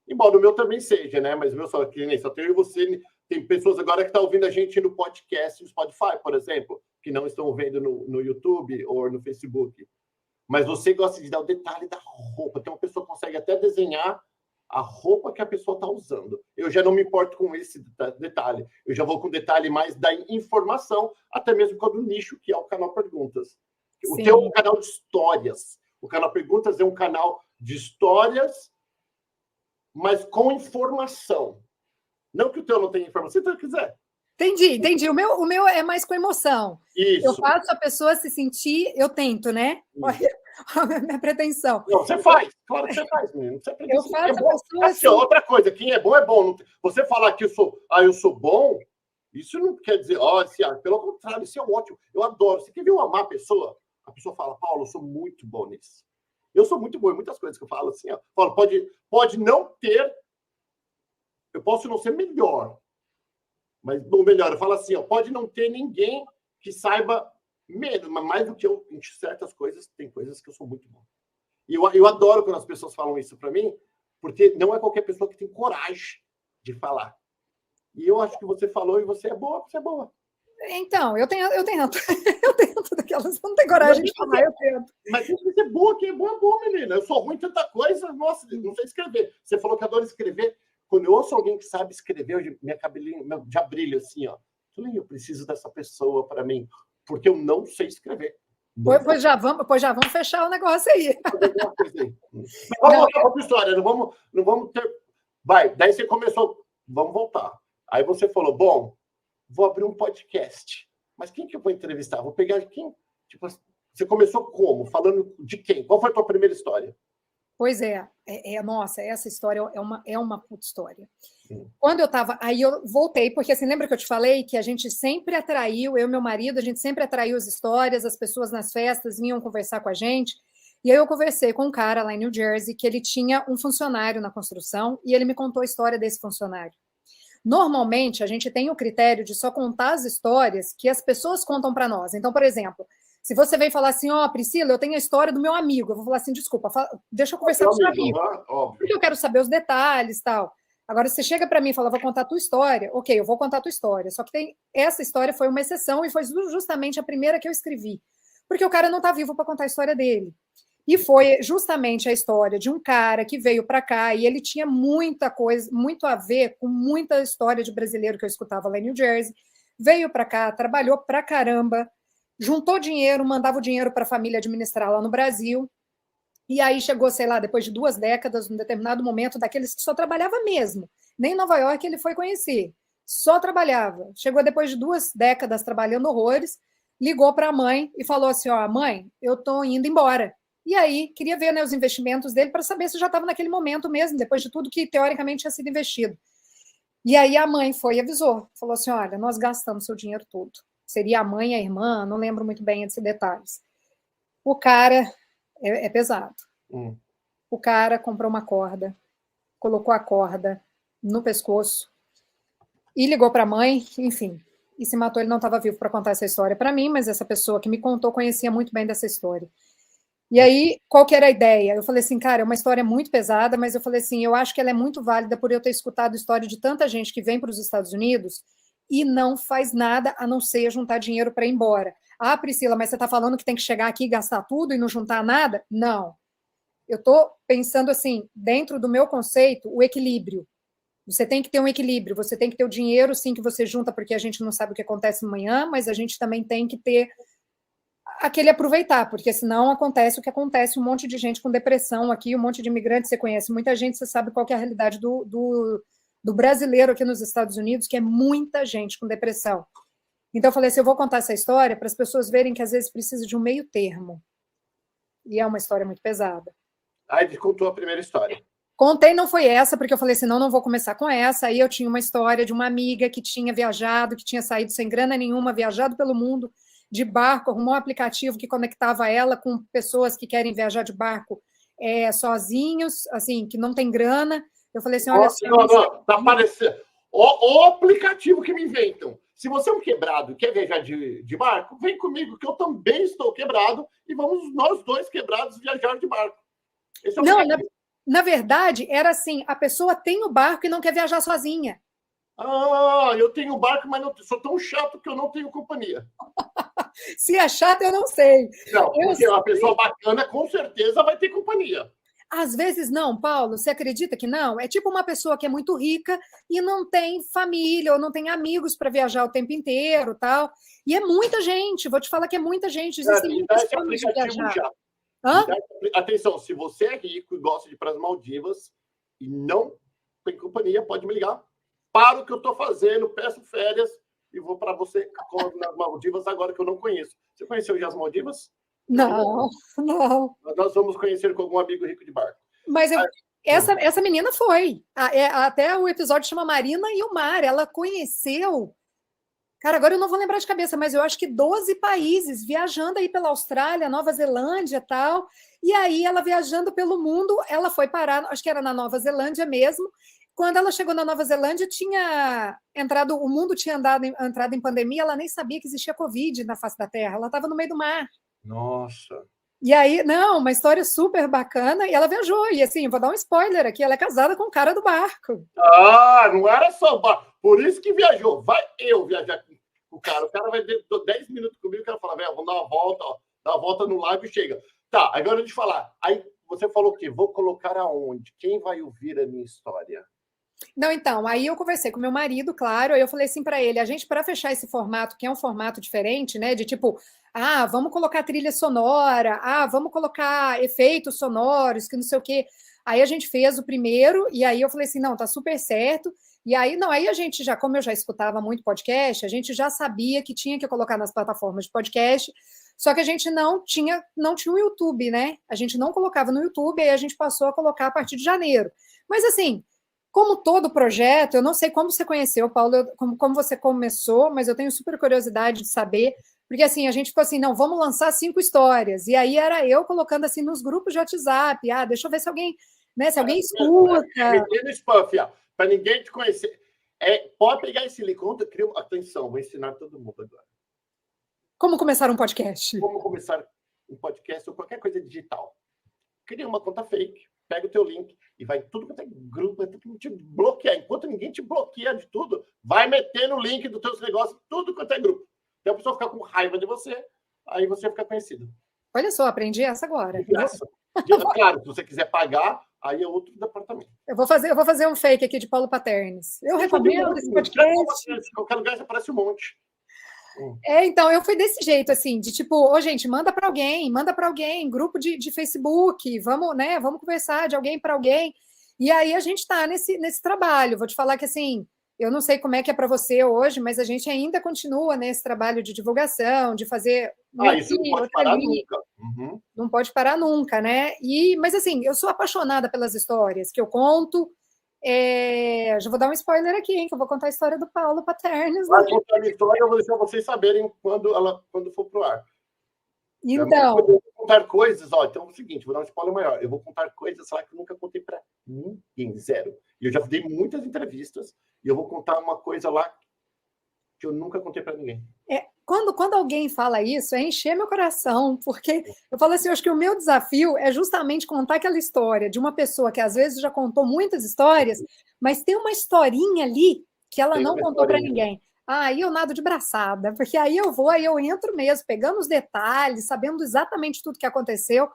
embora o meu também seja, né? Mas o meu só tenho eu e você. Tem pessoas agora que estão ouvindo a gente no podcast, no Spotify, por exemplo, que não estão vendo no YouTube ou no Facebook. Mas você gosta de dar o detalhe da roupa. Então, a pessoa consegue até desenhar a roupa que a pessoa está usando. Eu já não me importo com esse detalhe. Eu já vou com o detalhe mais da informação, até mesmo quando o nicho, que é o canal Perguntas. O teu é um canal de histórias. O canal Perguntas é um canal de histórias, mas com informação. Não que o teu não tenha informação, se tu quiser. Entendi. O meu é mais com emoção. Isso. Eu faço a pessoa se sentir, eu tento, né? a minha pretensão. Não, você faz. Claro que você faz, menino. Não precisa Eu pretensão. faço É a bom. pessoa Assim, assim. outra coisa, quem é bom é bom. Você falar que eu sou bom, isso não quer dizer, pelo contrário, isso é ótimo. Eu adoro. Você quer ver eu amar a pessoa? A pessoa fala, Paulo, eu sou muito bom nisso. Eu sou muito bom em muitas coisas que eu falo assim, ó. Paulo, pode não ter, eu posso não ser melhor, mas ou melhor, eu falo assim, ó, pode não ter ninguém que saiba menos, mas mais do que eu em certas coisas, tem coisas que eu sou muito bom. E eu adoro quando as pessoas falam isso para mim, porque não é qualquer pessoa que tem coragem de falar. E eu acho que você falou e você é boa, você é boa. Então, eu tento. Eu tento daquelas. Não tem coragem de falar, eu tento. Mas tem que ser boa, quem é bom, menina. Eu sou ruim em tanta coisa, nossa, não sei escrever. Você falou que adora escrever. Quando eu ouço alguém que sabe escrever, minha cabelinha já brilha assim, ó. Eu preciso dessa pessoa para mim, porque eu não sei escrever. Pois já vamos fechar o negócio aí. Mas vamos voltar para outra história, não vamos ter. Vai, daí você começou, vamos voltar. Aí você falou, bom, vou abrir um podcast. Mas quem que eu vou entrevistar? Vou pegar quem? Tipo, você começou como? Falando de quem? Qual foi a tua primeira história? Pois nossa, essa história é uma puta história. Quando eu estava, aí eu voltei, porque assim, lembra que eu te falei que a gente sempre atraiu, eu e meu marido, a gente sempre atraiu as histórias, as pessoas nas festas vinham conversar com a gente, e aí eu conversei com um cara lá em New Jersey, que ele tinha um funcionário na construção, e ele me contou a história desse funcionário. Normalmente, a gente tem o critério de só contar as histórias que as pessoas contam para nós. Então, por exemplo, se você vem falar assim, Priscila, eu tenho a história do meu amigo, eu vou falar assim, desculpa, deixa eu conversar com o seu amigo, porque eu quero saber os detalhes e tal. Agora, você chega para mim e fala, vou contar a tua história, ok, eu vou contar a tua história, só que essa história foi uma exceção e foi justamente a primeira que eu escrevi, porque o cara não está vivo para contar a história dele. E foi justamente a história de um cara que veio para cá e ele tinha muita coisa, muito a ver com muita história de brasileiro que eu escutava lá em New Jersey. Veio para cá, trabalhou pra caramba, juntou dinheiro, mandava o dinheiro para a família administrar lá no Brasil. E aí chegou, sei lá, depois de 2 décadas, num determinado momento, daqueles que só trabalhava mesmo. Nem em Nova York ele foi conhecer, só trabalhava. Chegou depois de 2 décadas trabalhando horrores, ligou para a mãe e falou assim, mãe, eu estou indo embora. E aí, queria ver, né, os investimentos dele para saber se já estava naquele momento mesmo, depois de tudo que teoricamente tinha sido investido. E aí a mãe foi e avisou, falou assim, olha, nós gastamos seu dinheiro todo. Seria a mãe e a irmã, não lembro muito bem desses detalhes. O cara é pesado. O cara comprou uma corda, colocou a corda no pescoço e ligou para a mãe, enfim, e se matou. Ele não estava vivo para contar essa história para mim, mas essa pessoa que me contou conhecia muito bem dessa história. E aí, qual que era a ideia? Eu falei assim, cara, é uma história muito pesada, mas eu falei assim, eu acho que ela é muito válida por eu ter escutado a história de tanta gente que vem para os Estados Unidos e não faz nada a não ser juntar dinheiro para ir embora. Priscila, mas você está falando que tem que chegar aqui e gastar tudo e não juntar nada? Não. Eu estou pensando assim, dentro do meu conceito, o equilíbrio. Você tem que ter um equilíbrio, você tem que ter o dinheiro, sim, que você junta, porque a gente não sabe o que acontece amanhã, mas a gente também tem que ter aquele aproveitar, porque senão acontece o que acontece, um monte de gente com depressão aqui, um monte de imigrantes, você conhece muita gente, você sabe qual que é a realidade do brasileiro aqui nos Estados Unidos, que é muita gente com depressão. Então eu falei assim, eu vou contar essa história para as pessoas verem que às vezes precisa de um meio termo. E é uma história muito pesada. Aí contou a primeira história. Contei, não foi essa, porque eu falei assim, não vou começar com essa. Aí eu tinha uma história de uma amiga que tinha viajado, que tinha saído sem grana nenhuma, viajado pelo mundo de barco, arrumou um aplicativo que conectava ela com pessoas que querem viajar de barco sozinhos, assim, que não tem grana. Eu falei assim, olha... Não, tá parecendo... O aplicativo que me inventam. Se você é um quebrado e quer viajar de barco, vem comigo, que eu também estou quebrado, e vamos nós dois quebrados viajar de barco. Esse é o não, na verdade, era assim, a pessoa tem o barco e não quer viajar sozinha. Eu tenho barco, mas não, sou tão chato que eu não tenho companhia. Se é chato, eu não sei. Não, porque uma pessoa bacana, com certeza, vai ter companhia. Às vezes não, Paulo, você acredita que não? É tipo uma pessoa que é muito rica e não tem família ou não tem amigos para viajar o tempo inteiro, tal. E é muita gente, vou te falar que é muita gente, existem muitas formas de viajar. Atenção, se você é rico e gosta de ir para as Maldivas e não tem companhia, pode me ligar. Paro o que eu estou fazendo, peço férias e vou para você nas Maldivas agora que eu não conheço. Você conheceu já as Maldivas? Não, não. Nós vamos conhecer com algum amigo rico de barco. Mas essa menina foi. Até o episódio chama Marina e o Mar. Ela conheceu. Cara, agora eu não vou lembrar de cabeça, mas eu acho que 12 países, viajando aí pela Austrália, Nova Zelândia e tal. E aí, ela viajando pelo mundo, ela foi parar, acho que era na Nova Zelândia mesmo. Quando ela chegou na Nova Zelândia, o mundo tinha entrado em pandemia, ela nem sabia que existia Covid na face da Terra. Ela estava no meio do mar. Nossa. E aí, não, uma história super bacana, e ela viajou, e assim, vou dar um spoiler aqui, ela é casada com o cara do barco. Ah, não era só barco, por isso que viajou. Vai eu viajar com o cara vai ter 10 minutos comigo, o cara fala, velho, vamos dar uma volta, ó, dá uma volta no lago e chega. Tá, agora deixa eu falar, aí você falou que vou colocar aonde? Quem vai ouvir a minha história? Não, então, aí eu conversei com meu marido, claro, aí eu falei assim para ele, a gente, para fechar esse formato, que é um formato diferente, né, de tipo, vamos colocar trilha sonora, vamos colocar efeitos sonoros, que não sei o quê. Aí a gente fez o primeiro, e aí eu falei assim, não, tá super certo. E aí, não, aí a gente já, como eu já escutava muito podcast, a gente já sabia que tinha que colocar nas plataformas de podcast, só que a gente não tinha um YouTube, né? A gente não colocava no YouTube, aí a gente passou a colocar a partir de janeiro. Mas assim, como todo projeto, eu não sei como você conheceu, Paulo, como você começou, mas eu tenho super curiosidade de saber, porque assim, a gente ficou assim, não, vamos lançar 5 histórias, e aí era eu colocando assim nos grupos de WhatsApp, deixa eu ver se alguém, né, se alguém escuta. Metendo spam, para ninguém te conhecer. Pode pegar esse link, atenção, vou ensinar todo mundo agora. Como começar um podcast? Como começar um podcast ou qualquer coisa digital. Cria uma conta fake, pega o teu link e vai tudo quanto é grupo, vai tudo te bloquear. Enquanto ninguém te bloqueia de tudo, vai metendo o link dos teus negócios, tudo quanto é grupo. Então a pessoa fica com raiva de você, aí você fica conhecido. Olha só, aprendi essa agora. Claro, se você quiser pagar, aí é outro departamento. Eu vou fazer um fake aqui de Paulo Paternes. Eu recomendo esse podcast. Em qualquer lugar você aparece um monte. Então, eu fui desse jeito, assim, de tipo, gente, manda para alguém, grupo de Facebook, vamos, né, vamos conversar de alguém para alguém. E aí a gente está nesse trabalho. Vou te falar que, assim, eu não sei como é que é para você hoje, mas a gente ainda continua nesse trabalho de divulgação, de fazer... Isso não pode parar nunca. Uhum. Não pode parar nunca, né? Mas, assim, eu sou apaixonada pelas histórias que eu conto. Já vou dar um spoiler aqui, hein? Que eu vou contar a história do Paulo Paternes. Vai contar a minha história, eu vou deixar vocês saberem quando for pro ar. Então. Eu vou contar coisas, então é o seguinte, vou dar um spoiler maior. Eu vou contar coisas lá que eu nunca contei para ninguém, zero. E eu já dei muitas entrevistas e eu vou contar uma coisa lá que eu nunca contei para ninguém. Quando alguém fala isso, é encher meu coração, porque eu falo assim, eu acho que o meu desafio é justamente contar aquela história de uma pessoa que às vezes já contou muitas histórias, mas tem uma historinha ali que ela não contou para ninguém. Aí eu nado de braçada, porque aí eu entro mesmo, pegando os detalhes, sabendo exatamente tudo que aconteceu,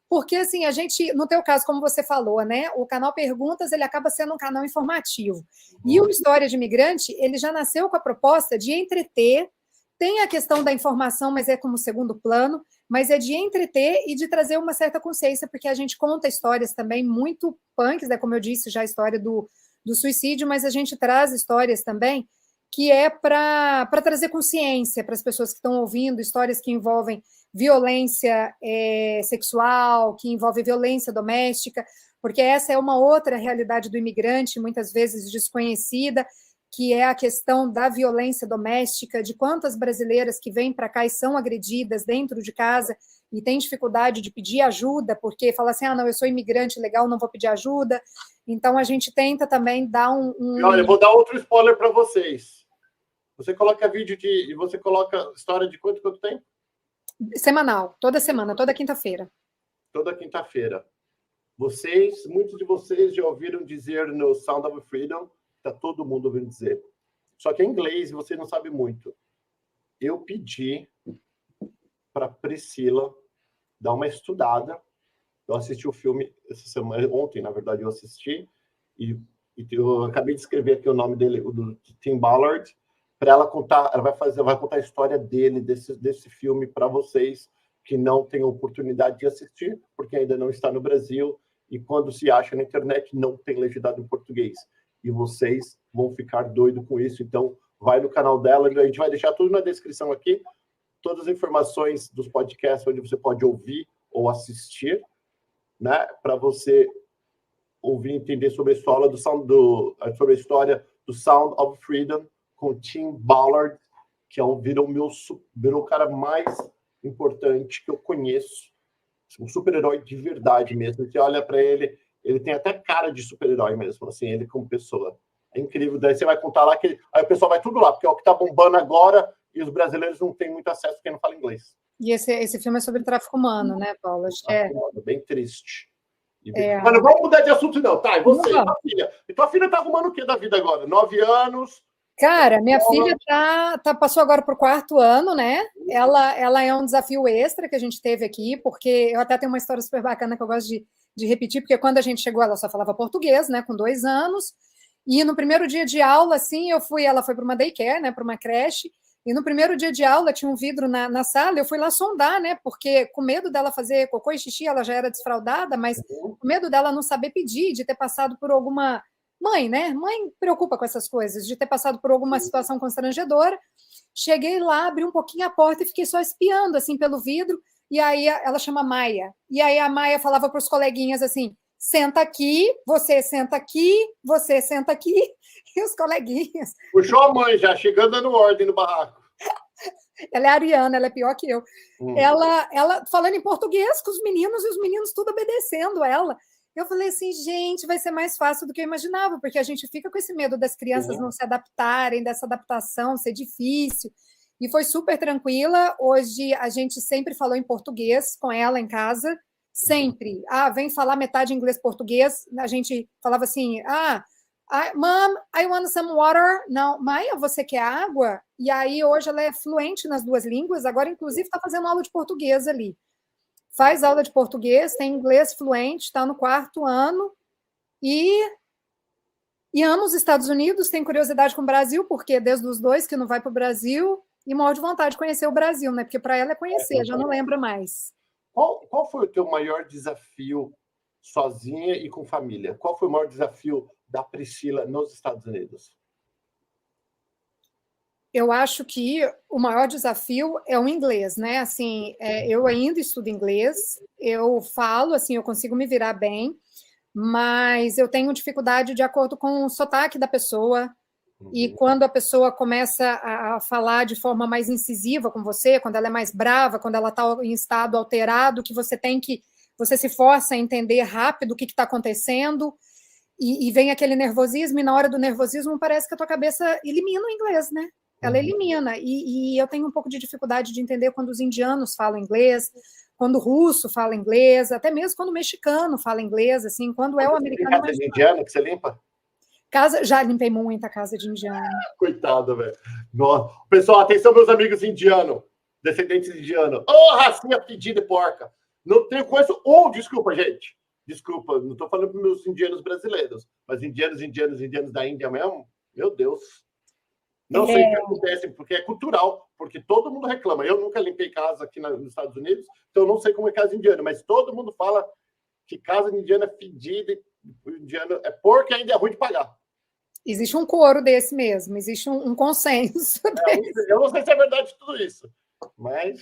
porque assim, a gente, no teu caso, como você falou, né, o canal Perguntas, ele acaba sendo um canal informativo. E o História de Imigrante, ele já nasceu com a proposta de entreter. Tem a questão da informação, mas é como segundo plano, mas é de entreter e de trazer uma certa consciência, porque a gente conta histórias também muito punks, né? Como eu disse, já a história do suicídio, mas a gente traz histórias também que é para trazer consciência para as pessoas que estão ouvindo, histórias que envolvem violência sexual, que envolvem violência doméstica, porque essa é uma outra realidade do imigrante, muitas vezes desconhecida, que é a questão da violência doméstica, de quantas brasileiras que vêm para cá e são agredidas dentro de casa e têm dificuldade de pedir ajuda, porque fala assim, não, eu sou imigrante legal, não vou pedir ajuda. Então, a gente tenta também dar Olha, eu vou dar outro spoiler para vocês. Você coloca vídeo e você coloca história de quanto tempo? Semanal, toda semana, toda quinta-feira. Toda quinta-feira. Muitos de vocês já ouviram dizer no Sound of Freedom, está todo mundo ouvindo dizer. Só que é inglês e você não sabe muito. Eu pedi para Priscila dar uma estudada. Eu assisti o filme essa semana, ontem, na verdade, eu assisti, e eu acabei de escrever aqui o nome dele, do Tim Ballard, para ela contar, ela vai contar a história dele, desse filme, para vocês que não têm oportunidade de assistir, porque ainda não está no Brasil, e quando se acha na internet, não tem legendado em português. E vocês vão ficar doidos com isso. Então, vai no canal dela, a gente vai deixar tudo na descrição aqui. todas as informações dos podcasts onde você pode ouvir ou assistir, né? Para você ouvir e entender sobre a história sobre a história do Sound of Freedom com Tim Ballard, que virou o cara mais importante que eu conheço, um super-herói de verdade mesmo. Você olha para ele, ele tem até cara de super-herói mesmo, assim, ele como pessoa. É incrível. Daí você vai contar lá que aí o pessoal vai tudo lá, porque é o que está bombando agora e os brasileiros não têm muito acesso porque não falam inglês. E esse filme é sobre tráfico humano, né, Paula? Acho que é bem triste. Mas não vamos mudar de assunto, não. Tá, e você, tua filha? E tua filha tá arrumando o que da vida agora? 9 anos? Cara, minha filha passou agora para o 4º ano, né? Ela é um desafio extra que a gente teve aqui, porque eu até tenho uma história super bacana que eu gosto de repetir, porque quando a gente chegou, ela só falava português, né? Com 2 anos. E no primeiro dia de aula, assim, ela foi para uma daycare, né? Para uma creche. E no primeiro dia de aula tinha um vidro na sala, eu fui lá sondar, né? Porque com medo dela fazer cocô e xixi, ela já era desfraldada, mas com medo dela não saber pedir, de ter passado por alguma... Mãe, né? Mãe preocupa com essas coisas, de ter passado por alguma situação constrangedora. Cheguei lá, abri um pouquinho a porta e fiquei só espiando, assim, pelo vidro. E aí ela chama Maia. E aí a Maia falava para os coleguinhas assim, senta aqui, você senta aqui, você senta aqui. E os coleguinhas... Puxou a mãe já, chegando dando ordem no barraco. Ela é ariana, ela é pior que eu. Ela falando em português com os meninos, e os meninos tudo obedecendo ela. Eu falei assim, gente, vai ser mais fácil do que eu imaginava, porque a gente fica com esse medo das crianças não se adaptarem, dessa adaptação ser difícil. E foi super tranquila. Hoje a gente sempre falou em português com ela em casa, sempre. Vem falar metade inglês-português. A gente falava assim, Mom, I want some water. Não, Maia, você quer água? E aí, hoje, ela é fluente nas 2 línguas. Agora, inclusive, está fazendo aula de português ali. Faz aula de português, tem inglês fluente, está no 4º ano. E ama os Estados Unidos, tem curiosidade com o Brasil, porque desde os 2 que não vai para o Brasil, e morre de vontade de conhecer o Brasil, né? Porque para ela é conhecer, já não lembra mais. Qual foi o teu maior desafio sozinha e com família? Qual foi o maior desafio da Priscila nos Estados Unidos? Eu acho que o maior desafio é o inglês, né? Assim, eu ainda estudo inglês, eu falo, assim, eu consigo me virar bem, mas eu tenho dificuldade de acordo com o sotaque da pessoa. E quando a pessoa começa a falar de forma mais incisiva com você, quando ela é mais brava, quando ela está em estado alterado, que você se força a entender rápido o que está acontecendo, e vem aquele nervosismo, e na hora do nervosismo parece que a tua cabeça elimina o inglês, né? Ela elimina, e eu tenho um pouco de dificuldade de entender quando os indianos falam inglês, quando o russo fala inglês, até mesmo quando o mexicano fala inglês, assim, quando é o americano... Casa de indiano que você limpa? Já limpei muita casa de indiano. Coitado, velho. Pessoal, atenção, meus amigos indianos, descendentes de indiano. Racinha pedida e porca. Não tenho conheço... desculpa, gente. Desculpa, não estou falando para meus indianos brasileiros, mas indianos da Índia mesmo, meu Deus. Não sei o que acontece, porque é cultural, porque todo mundo reclama. Eu nunca limpei casa aqui nos Estados Unidos, então eu não sei como é casa indiana, mas todo mundo fala que casa indiana é fedida, o indiano é porco e ainda é ruim de pagar. Existe um coro desse mesmo, existe um consenso. Eu não sei se é verdade tudo isso, mas...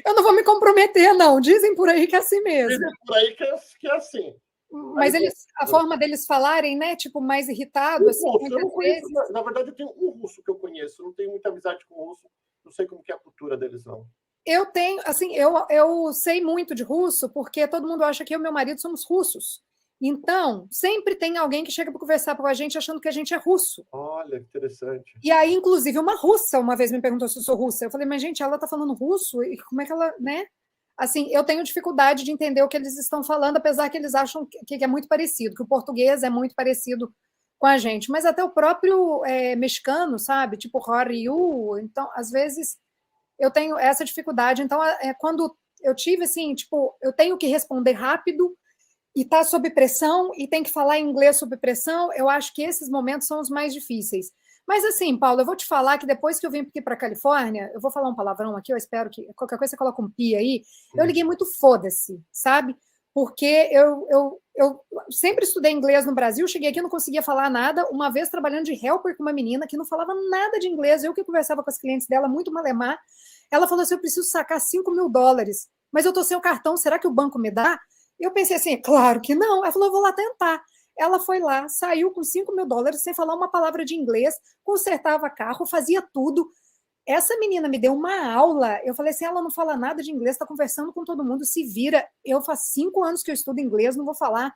Eu não vou me comprometer, não. Dizem por aí que é assim mesmo. Dizem por aí que é assim. Mas a forma deles falarem, né? Tipo, mais irritado, assim, eu não conheço, na verdade, eu tenho um russo que eu conheço, não tenho muita amizade com o russo, não sei como que é a cultura deles, não. Eu tenho, assim, eu sei muito de russo, porque todo mundo acha que eu e meu marido somos russos. Então, sempre tem alguém que chega para conversar com a gente achando que a gente é russo. Olha, que interessante. E aí, inclusive, uma russa uma vez me perguntou se eu sou russa. Eu falei, mas, gente, ela está falando russo? E como é que ela, né? Assim, eu tenho dificuldade de entender o que eles estão falando, apesar que eles acham que é muito parecido, que o português é muito parecido com a gente. Mas até o próprio mexicano, sabe? Tipo, Ryu. Então, às vezes, eu tenho essa dificuldade. Então, quando eu tive, assim, tipo, eu tenho que responder rápido e tá sob pressão e tem que falar inglês sob pressão, eu acho que esses momentos são os mais difíceis. Mas assim, Paulo, eu vou te falar que depois que eu vim aqui para a Califórnia, eu vou falar um palavrão aqui, eu espero que qualquer coisa você coloca um pi aí, eu liguei muito foda-se, sabe? Porque eu sempre estudei inglês no Brasil, cheguei aqui e não conseguia falar nada, uma vez trabalhando de helper com uma menina que não falava nada de inglês, eu que conversava com as clientes dela muito malemar, Ela falou assim, eu preciso sacar $5.000, mas eu estou sem o cartão, será que o banco me dá? Eu pensei assim, claro que não. Ela falou, eu vou lá tentar. Ela foi lá, saiu com $5.000, sem falar uma palavra de inglês, consertava carro, fazia tudo. Essa menina me deu uma aula. Eu falei assim, ela não fala nada de inglês, está conversando com todo mundo, se vira. Eu faz 5 anos que eu estudo inglês, não vou falar.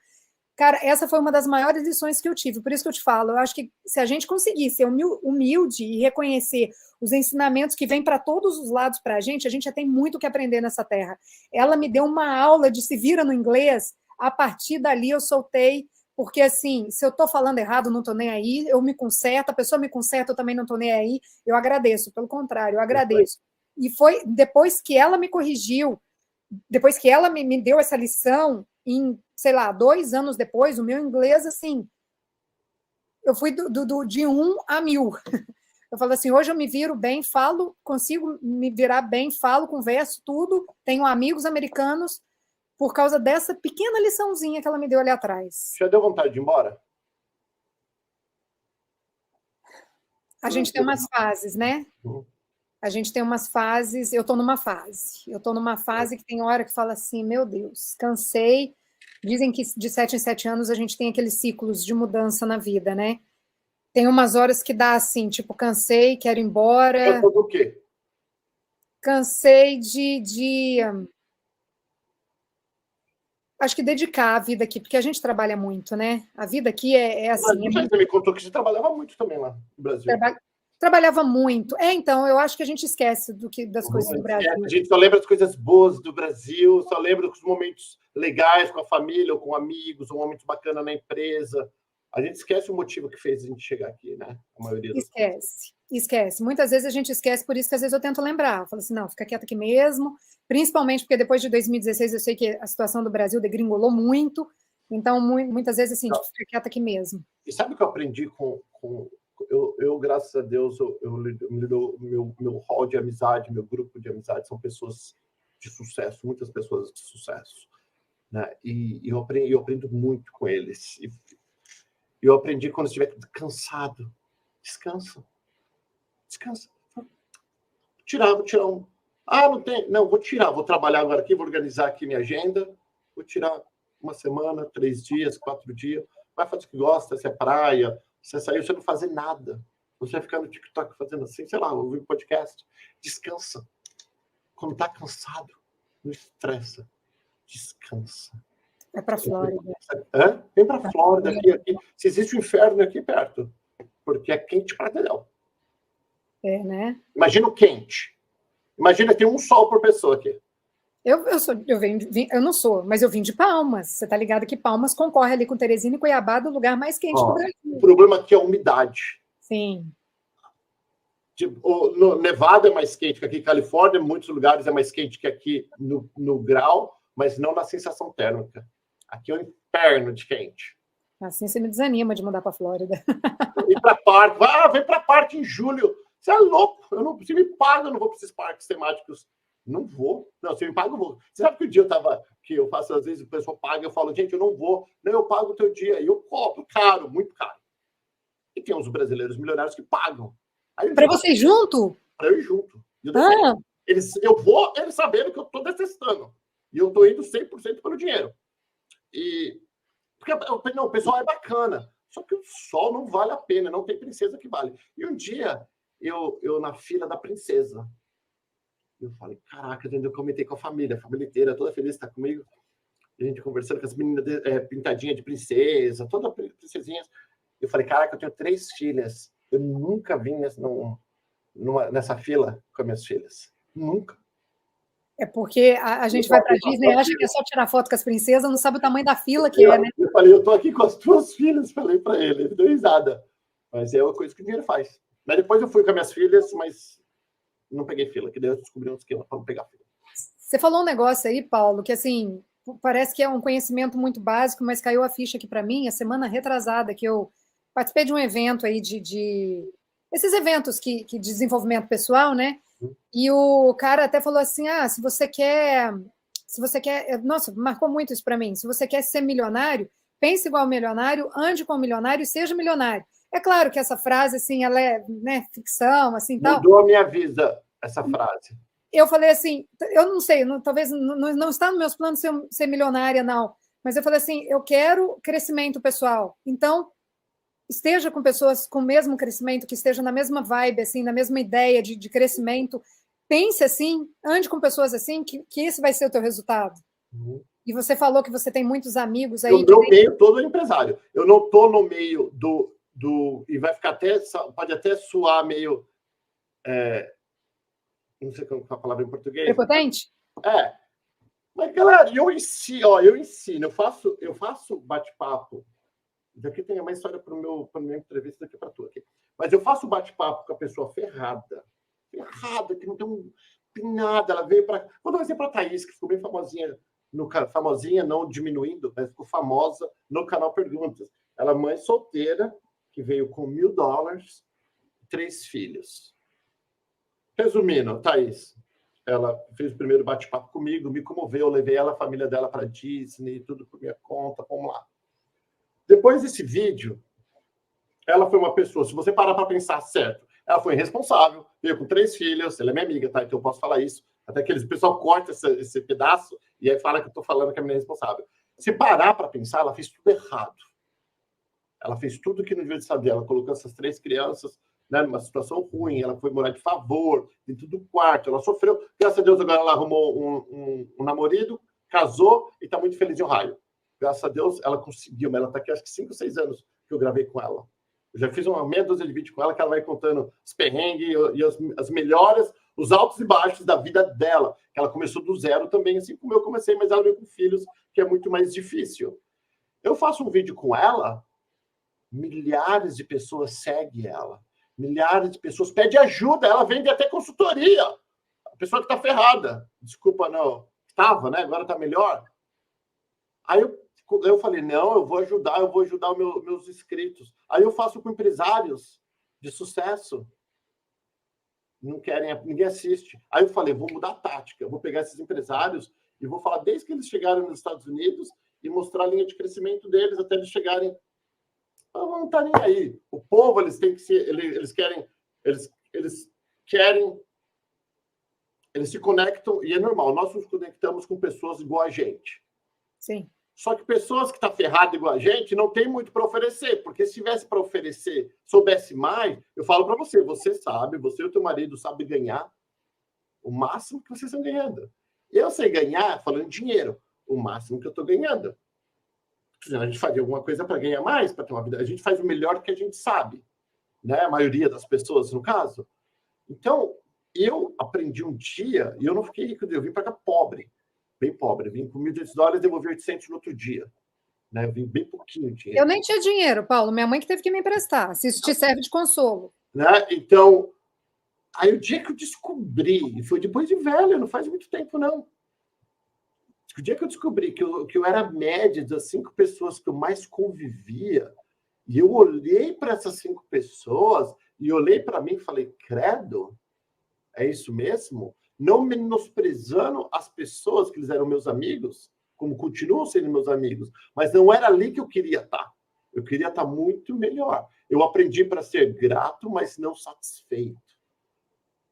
Cara, essa foi uma das maiores lições que eu tive. Por isso que eu te falo, eu acho que se a gente conseguir ser humilde e reconhecer os ensinamentos que vêm para todos os lados para a gente já tem muito o que aprender nessa terra. Ela me deu uma aula de se vira no inglês, a partir dali eu soltei, porque assim, se eu estou falando errado, não estou nem aí, eu me conserto, a pessoa me conserta, eu também não estou nem aí, eu agradeço, pelo contrário, eu agradeço. E foi depois que ela me corrigiu, depois que ela me deu essa lição, em, sei lá, 2 anos depois, o meu inglês, assim, eu fui de 1 a 1000. Eu falo assim, hoje eu me viro bem, falo, consigo me virar bem, falo, converso, tudo, tenho amigos americanos, por causa dessa pequena liçãozinha que ela me deu ali atrás. Já deu vontade de ir embora? A gente tem umas fases, né? A gente tem umas fases, eu estou numa fase que tem hora que fala assim, meu Deus, cansei. Dizem que de 7 em 7 anos a gente tem aqueles ciclos de mudança na vida, né? Tem umas horas que dá assim, tipo, cansei, quero ir embora. Cansou do quê? Cansei acho que dedicar a vida aqui, porque a gente trabalha muito, né? A vida aqui é assim. Você me contou que você trabalhava muito também lá no Brasil. Trabalhava muito. Então, eu acho que a gente esquece das coisas do Brasil. A gente só lembra as coisas boas do Brasil, só lembra dos momentos legais com a família, ou com amigos, um momento bacana na empresa. A gente esquece o motivo que fez a gente chegar aqui, né? A maioria das Esquece. Muitas vezes a gente esquece, por isso que às vezes eu tento lembrar. Eu falo assim, não, fica quieto aqui mesmo, principalmente porque depois de 2016 eu sei que a situação do Brasil degringolou muito, então muitas vezes assim, tipo, fica quieto aqui mesmo. E sabe o que eu aprendi com eu, graças a Deus, meu hall de amizade, meu grupo de amizade são pessoas de sucesso, muitas pessoas de sucesso, né? E eu aprendo muito com eles. E eu aprendi quando estiver cansado, descansa. Vou tirar um. Não tem. Não, vou tirar. Vou trabalhar agora aqui, vou organizar aqui minha agenda. Vou tirar 1 semana, 3 dias, 4 dias. Vai fazer o que gosta, se é praia, você saiu, você não fazer nada. Você vai ficar no TikTok fazendo assim, sei lá, ouvir podcast. Descansa. Quando tá cansado, não estressa. Descansa. É para Flórida. Vem para Flórida aqui. Se existe um inferno aqui perto, porque é quente para dedéu. Né? Imagina o quente. Imagina ter um sol por pessoa aqui. Eu não sou, mas eu vim de Palmas. Você tá ligado que Palmas concorre ali com Teresina e Cuiabá do lugar mais quente do Brasil. O problema aqui é a umidade. Sim. Tipo, no Nevada é mais quente que aqui, Califórnia, em muitos lugares é mais quente que aqui no grau, mas não na sensação térmica. Aqui é um inferno de quente. Assim você me desanima de mudar para Flórida. Ir para parque. Vem para parque em julho. Você é louco. Se me paga, eu não vou para esses parques temáticos. Não vou. Não, se me paga, eu vou. Você sabe que o dia que eu faço, às vezes, o pessoal paga, eu falo, gente, eu não vou. Não, eu pago o teu dia. E eu cobro caro, muito caro. E tem uns brasileiros milionários que pagam. Para você ir junto? Para eu ir junto. Eu vou, eles sabendo que eu estou detestando. E eu estou indo 100% pelo dinheiro. Porque não, o pessoal é bacana. Só que o sol não vale a pena, não tem princesa que vale. E um dia, eu na fila da princesa, eu falei, caraca, eu comentei com a família inteira, toda feliz está comigo. A gente conversando com as meninas pintadinhas de princesa, toda princesinhas. Eu falei, caraca, eu tenho 3 filhas. Eu nunca vim nessa fila com as minhas filhas. Nunca. É porque a gente vai para a Disney e acha que é só tirar foto com as princesas, não sabe o tamanho da fila que é, né? Eu falei, eu tô aqui com as 2 filhas, falei para ele. Ele deu risada. Mas é uma coisa que o dinheiro faz. Mas depois eu fui com as minhas filhas, mas não peguei fila, que daí eu descobri um esquema para não pegar fila. Você falou um negócio aí, Paulo, que assim, parece que é um conhecimento muito básico, mas caiu a ficha aqui para mim, a semana retrasada, que eu participei de um evento aí esses eventos que desenvolvimento pessoal, né? E o cara até falou assim, se você quer, nossa, marcou muito isso para mim, se você quer ser milionário, pense igual milionário, ande com milionário e seja milionário. É claro que essa frase, assim, ela é, né, ficção, assim, tal. Mudou a minha vida, essa frase. eu falei assim, eu não sei, talvez não está nos meus planos ser milionária, não, mas eu falei assim, eu quero crescimento pessoal, então esteja com pessoas com o mesmo crescimento, que estejam na mesma vibe, assim, na mesma ideia de crescimento, pense assim, ande com pessoas assim, que esse vai ser o teu resultado. E você falou que você tem muitos amigos aí. O meu meio todo é empresário. Eu não estou no meio do. E vai ficar até. Pode até soar meio. Não sei como é a palavra em português. Prepotente? Mas, galera, eu ensino, eu faço bate-papo. Daqui tem uma história para minha entrevista daqui para tu aqui. Mas eu faço bate-papo com a pessoa ferrada, que não tem nada. Ela veio para. Vou dar um exemplo para a Thaís, que ficou bem famosinha. Famosinha, não diminuindo, mas ficou famosa no canal Perguntas. Ela é mãe solteira, que veio com $1.000, 3 filhos. Resumindo, Thaís, ela fez o primeiro bate-papo comigo, me comoveu, eu levei ela, a família dela para Disney, tudo por minha conta, vamos lá. Depois desse vídeo, ela foi uma pessoa, se você parar para pensar certo, ela foi irresponsável, veio com 3 filhos, ela é minha amiga, tá? Então eu posso falar isso. Até que o pessoal corta esse pedaço e aí fala que eu estou falando que a menina é responsável. Se parar para pensar, ela fez tudo errado. Ela fez tudo que não devia de saber. Ela colocou essas 3 crianças, né, numa situação ruim. Ela foi morar de favor, dentro do quarto. Ela sofreu. Graças a Deus, agora ela arrumou um namorado, casou e está muito feliz em Ohio. Graças a Deus, ela conseguiu. Mas ela está aqui, acho que 5, 6 anos que eu gravei com ela. Eu já fiz uma meia dúzia de vídeos com ela, que ela vai contando os perrengues e as melhores, os altos e baixos da vida dela. Ela começou do zero também, assim como eu comecei, mas ela veio com filhos, que é muito mais difícil. Eu faço um vídeo com ela, milhares de pessoas seguem ela. Milhares de pessoas pedem ajuda, ela vende até consultoria. A pessoa que está ferrada. Desculpa, não. Estava, né? Agora está melhor. Aí eu falei, não, eu vou ajudar os meus inscritos. Aí eu faço com empresários de sucesso. Não querem, ninguém assiste. Aí eu falei, vou mudar a tática. Eu vou pegar esses empresários e vou falar desde que eles chegaram nos Estados Unidos e mostrar a linha de crescimento deles até eles chegarem. Não tá nem aí. O povo, eles têm que ser, eles querem, eles se conectam e é normal. Nós nos conectamos com pessoas igual a gente. Sim. Só que pessoas que estão ferradas igual a gente não tem muito para oferecer, porque se tivesse para oferecer, soubesse mais, eu falo para você sabe, você e o teu marido sabe ganhar o máximo que vocês estão ganhando. Eu sei ganhar, falando de dinheiro, o máximo que eu estou ganhando. A gente faria alguma coisa para ganhar mais, para ter uma vida. A gente faz o melhor que a gente sabe, né? A maioria das pessoas, no caso. Então, eu aprendi um dia, e eu não fiquei rico, eu vim para cá pobre. Bem pobre. Eu vim com $1.200 e devolvi 800 no outro dia. Né? Eu vim bem pouquinho de dinheiro. Eu nem tinha dinheiro, Paulo. Minha mãe que teve que me emprestar. Se isso te serve de consolo. Né? Então, aí o dia que eu descobri, e foi depois de velho, não faz muito tempo, não. O dia que eu descobri que eu era a média das 5 pessoas que eu mais convivia, e eu olhei para essas 5 pessoas, e olhei para mim e falei, credo, é isso mesmo? Não menosprezando as pessoas que eles eram meus amigos, como continuam sendo meus amigos, mas não era ali que eu queria estar. Eu queria estar muito melhor. Eu aprendi para ser grato, mas não satisfeito.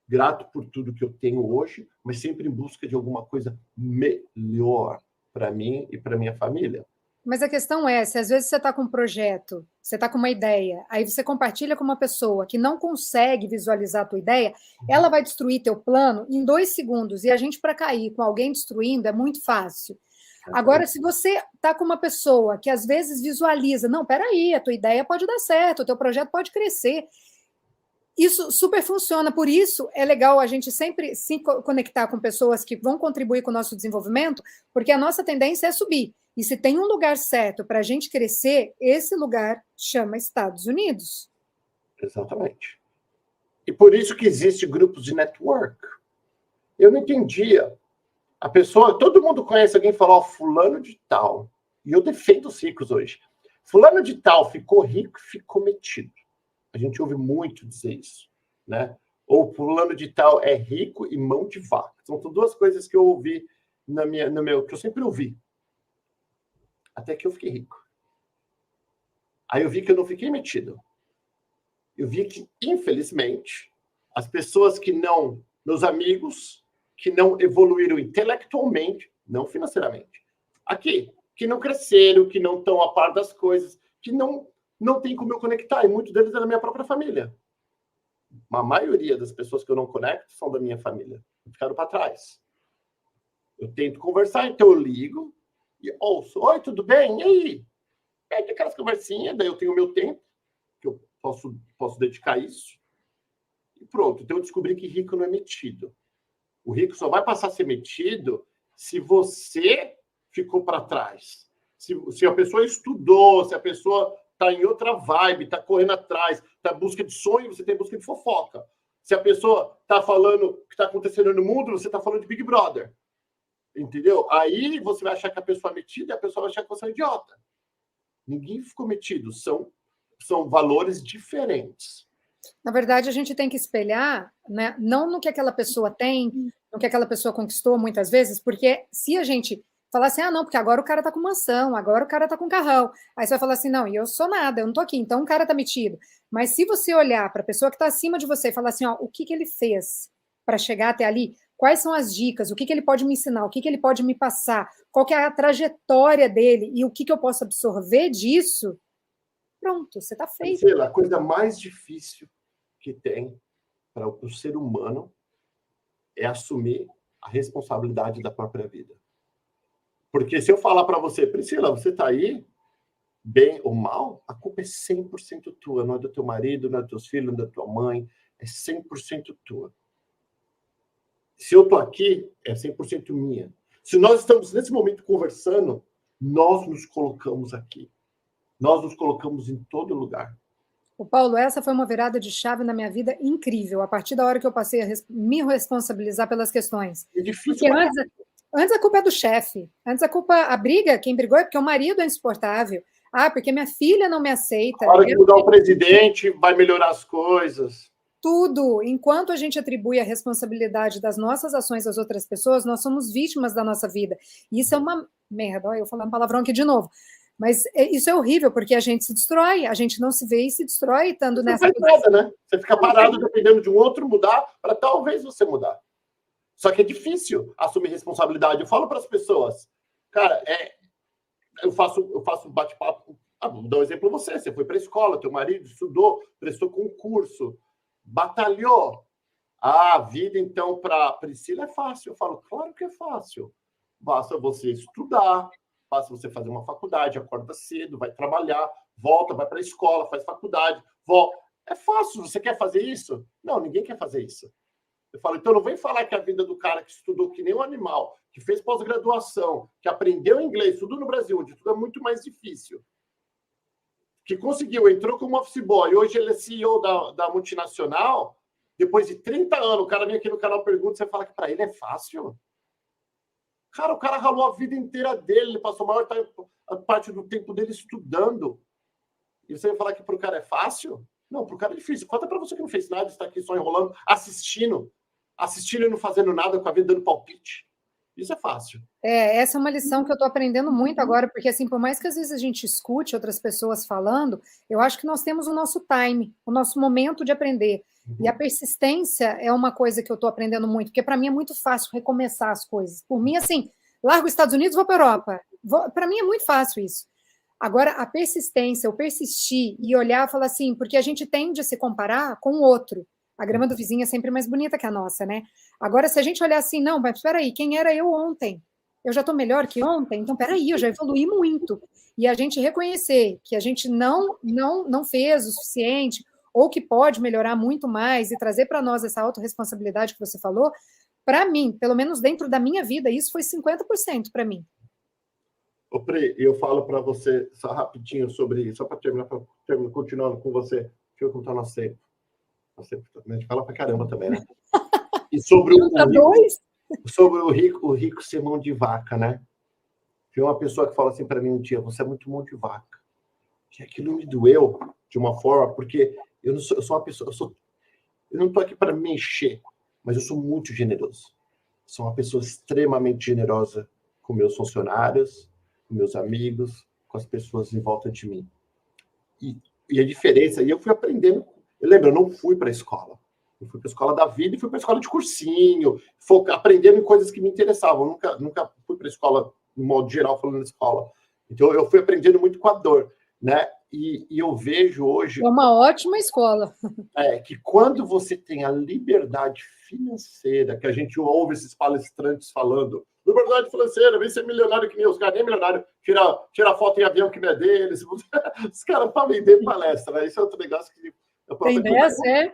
Grato por tudo que eu tenho hoje, mas sempre em busca de alguma coisa melhor para mim e para minha família. Mas a questão é, se às vezes você está com um projeto, você está com uma ideia, aí você compartilha com uma pessoa que não consegue visualizar a tua ideia, ela vai destruir teu plano em 2 segundos. E a gente, para cair com alguém destruindo, é muito fácil. Agora, se você está com uma pessoa que às vezes visualiza, não, peraí, a tua ideia pode dar certo, o teu projeto pode crescer. Isso super funciona, por isso é legal a gente sempre se conectar com pessoas que vão contribuir com o nosso desenvolvimento, porque a nossa tendência é subir. E se tem um lugar certo para a gente crescer, esse lugar chama Estados Unidos. Exatamente. E por isso que existe grupos de network. Eu não entendia. A pessoa, todo mundo conhece alguém que fala, ó, fulano de tal. E eu defendo os ricos hoje. Fulano de tal ficou rico e ficou metido. A gente ouve muito dizer isso, né? Ou fulano de tal é rico e mão de vaca. São 2 coisas que eu ouvi que eu sempre ouvi. Até que eu fiquei rico. Aí eu vi que eu não fiquei metido. Eu vi que, infelizmente, as pessoas que não... Meus amigos, que não evoluíram intelectualmente, não financeiramente. Aqui, que não cresceram, que não estão a par das coisas, que não tem como eu conectar, e muitos deles é da minha própria família. A maioria das pessoas que eu não conecto são da minha família, ficaram para trás. Eu tento conversar, então eu ligo e ouço. Oi, tudo bem? E aí? Tem aquelas conversinhas, daí eu tenho o meu tempo, que eu posso dedicar a isso. E pronto. Então eu descobri que rico não é metido. O rico só vai passar a ser metido se você ficou para trás. Se a pessoa estudou, se a pessoa está em outra vibe, está correndo atrás, está em busca de sonho, você tem busca de fofoca. Se a pessoa está falando o que está acontecendo no mundo, você está falando de Big Brother. Entendeu? Aí você vai achar que a pessoa é metida e a pessoa vai achar que você é um idiota. Ninguém ficou metido. São valores diferentes. Na verdade, a gente tem que espelhar, né, não no que aquela pessoa tem, no que aquela pessoa conquistou muitas vezes, porque se a gente falar assim, não, porque agora o cara tá com mansão, agora o cara tá com carrão, aí você vai falar assim, não, e eu sou nada, eu não tô aqui, então o cara tá metido. Mas se você olhar para a pessoa que está acima de você e falar assim, o que ele fez para chegar até ali, quais são as dicas, o que ele pode me ensinar, o que ele pode me passar, qual que é a trajetória dele e o que eu posso absorver disso, pronto, você está feito. A coisa mais difícil que tem para o ser humano é assumir a responsabilidade da própria vida. Porque se eu falar para você, Priscila, você está aí, bem ou mal, a culpa é 100% tua, não é do teu marido, não é dos teus filhos, não é da tua mãe, é 100% tua. Se eu estou aqui, é 100% minha. Se nós estamos nesse momento conversando, nós nos colocamos aqui. Nós nos colocamos em todo lugar. O Paulo, essa foi uma virada de chave na minha vida incrível, a partir da hora que eu passei a me responsabilizar pelas questões. É difícil. Porque antes a culpa é do chefe, antes a briga, quem brigou é porque o marido é insuportável. Porque minha filha não me aceita. Na hora de mudar o presidente, vai melhorar as coisas. Tudo. Enquanto a gente atribui a responsabilidade das nossas ações às outras pessoas, nós somos vítimas da nossa vida. E isso é uma merda. Olha, eu falando um palavrão aqui de novo. Mas isso é horrível, porque a gente se destrói, a gente não se vê e se destrói estando nessa posição. Não faz nada, né? Você fica parado dependendo de um outro mudar para talvez você mudar. Só que é difícil assumir responsabilidade. Eu falo para as pessoas, cara, eu faço bate-papo. Vou dar um exemplo a você. Você foi para a escola, teu marido estudou, prestou concurso, batalhou. A vida, então, para Priscila é fácil. Eu falo, claro que é fácil. Basta você estudar, basta você fazer uma faculdade, acorda cedo, vai trabalhar, volta, vai para a escola, faz faculdade, volta. É fácil. Você quer fazer isso? Não, ninguém quer fazer isso. Eu falo, então não vem falar que a vida do cara que estudou que nem um animal, que fez pós-graduação, que aprendeu inglês, tudo no Brasil, onde tudo é muito mais difícil, que conseguiu, entrou como office boy, hoje ele é CEO da multinacional, depois de 30 anos, o cara vem aqui no canal pergunta, você fala que para ele é fácil? Cara, o cara ralou a vida inteira dele, ele passou a maior parte do tempo dele estudando. E você vai falar que para o cara é fácil? Não, para o cara é difícil. Conta para você que não fez nada, está aqui só enrolando, assistindo e não fazendo nada, com a vida dando palpite. Isso é fácil. Essa é uma lição que eu estou aprendendo muito agora, porque assim, por mais que às vezes a gente escute outras pessoas falando, eu acho que nós temos o nosso time, o nosso momento de aprender. E a persistência é uma coisa que eu estou aprendendo muito, porque para mim é muito fácil recomeçar as coisas. Por mim, assim, largo os Estados Unidos, vou para a Europa. Para mim é muito fácil isso. Agora, a persistência, o persistir e olhar e falar assim, porque a gente tende a se comparar com o outro. A grama do vizinho é sempre mais bonita que a nossa, né? Agora, se a gente olhar assim, não, mas espera aí, quem era eu ontem? Eu já estou melhor que ontem? Então, espera aí, eu já evoluí muito. E a gente reconhecer que a gente não fez o suficiente, ou que pode melhorar muito mais e trazer para nós essa autorresponsabilidade que você falou, para mim, pelo menos dentro da minha vida, isso foi 50% para mim. Ô, Pri, eu falo para você, só rapidinho sobre isso, só para terminar, continuando com você, deixa eu contar nosso tempo. A gente fala para caramba também, né? E sobre o rico ser mão de vaca, né? Tem uma pessoa que fala assim para mim um dia, você é muito mão de vaca. E aquilo me doeu de uma forma, porque eu sou uma pessoa, eu não estou aqui para me encher, mas eu sou muito generoso. Sou uma pessoa extremamente generosa com meus funcionários, com meus amigos, com as pessoas em volta de mim. E a diferença, e eu fui aprendendo, eu lembro, eu não fui para a escola. Eu fui para a escola da vida e fui para a escola de cursinho, aprendendo em coisas que me interessavam. Eu nunca fui para a escola, no modo geral, falando na escola. Então, eu fui aprendendo muito com a dor, né? E eu vejo hoje... É uma ótima escola. Que quando você tem a liberdade financeira, que a gente ouve esses palestrantes falando, liberdade financeira, vem ser milionário que nem os caras, nem milionário, tira foto em avião que não é deles. Os caras para vender palestra, né? Isso é outro negócio que... Tem dessa, né?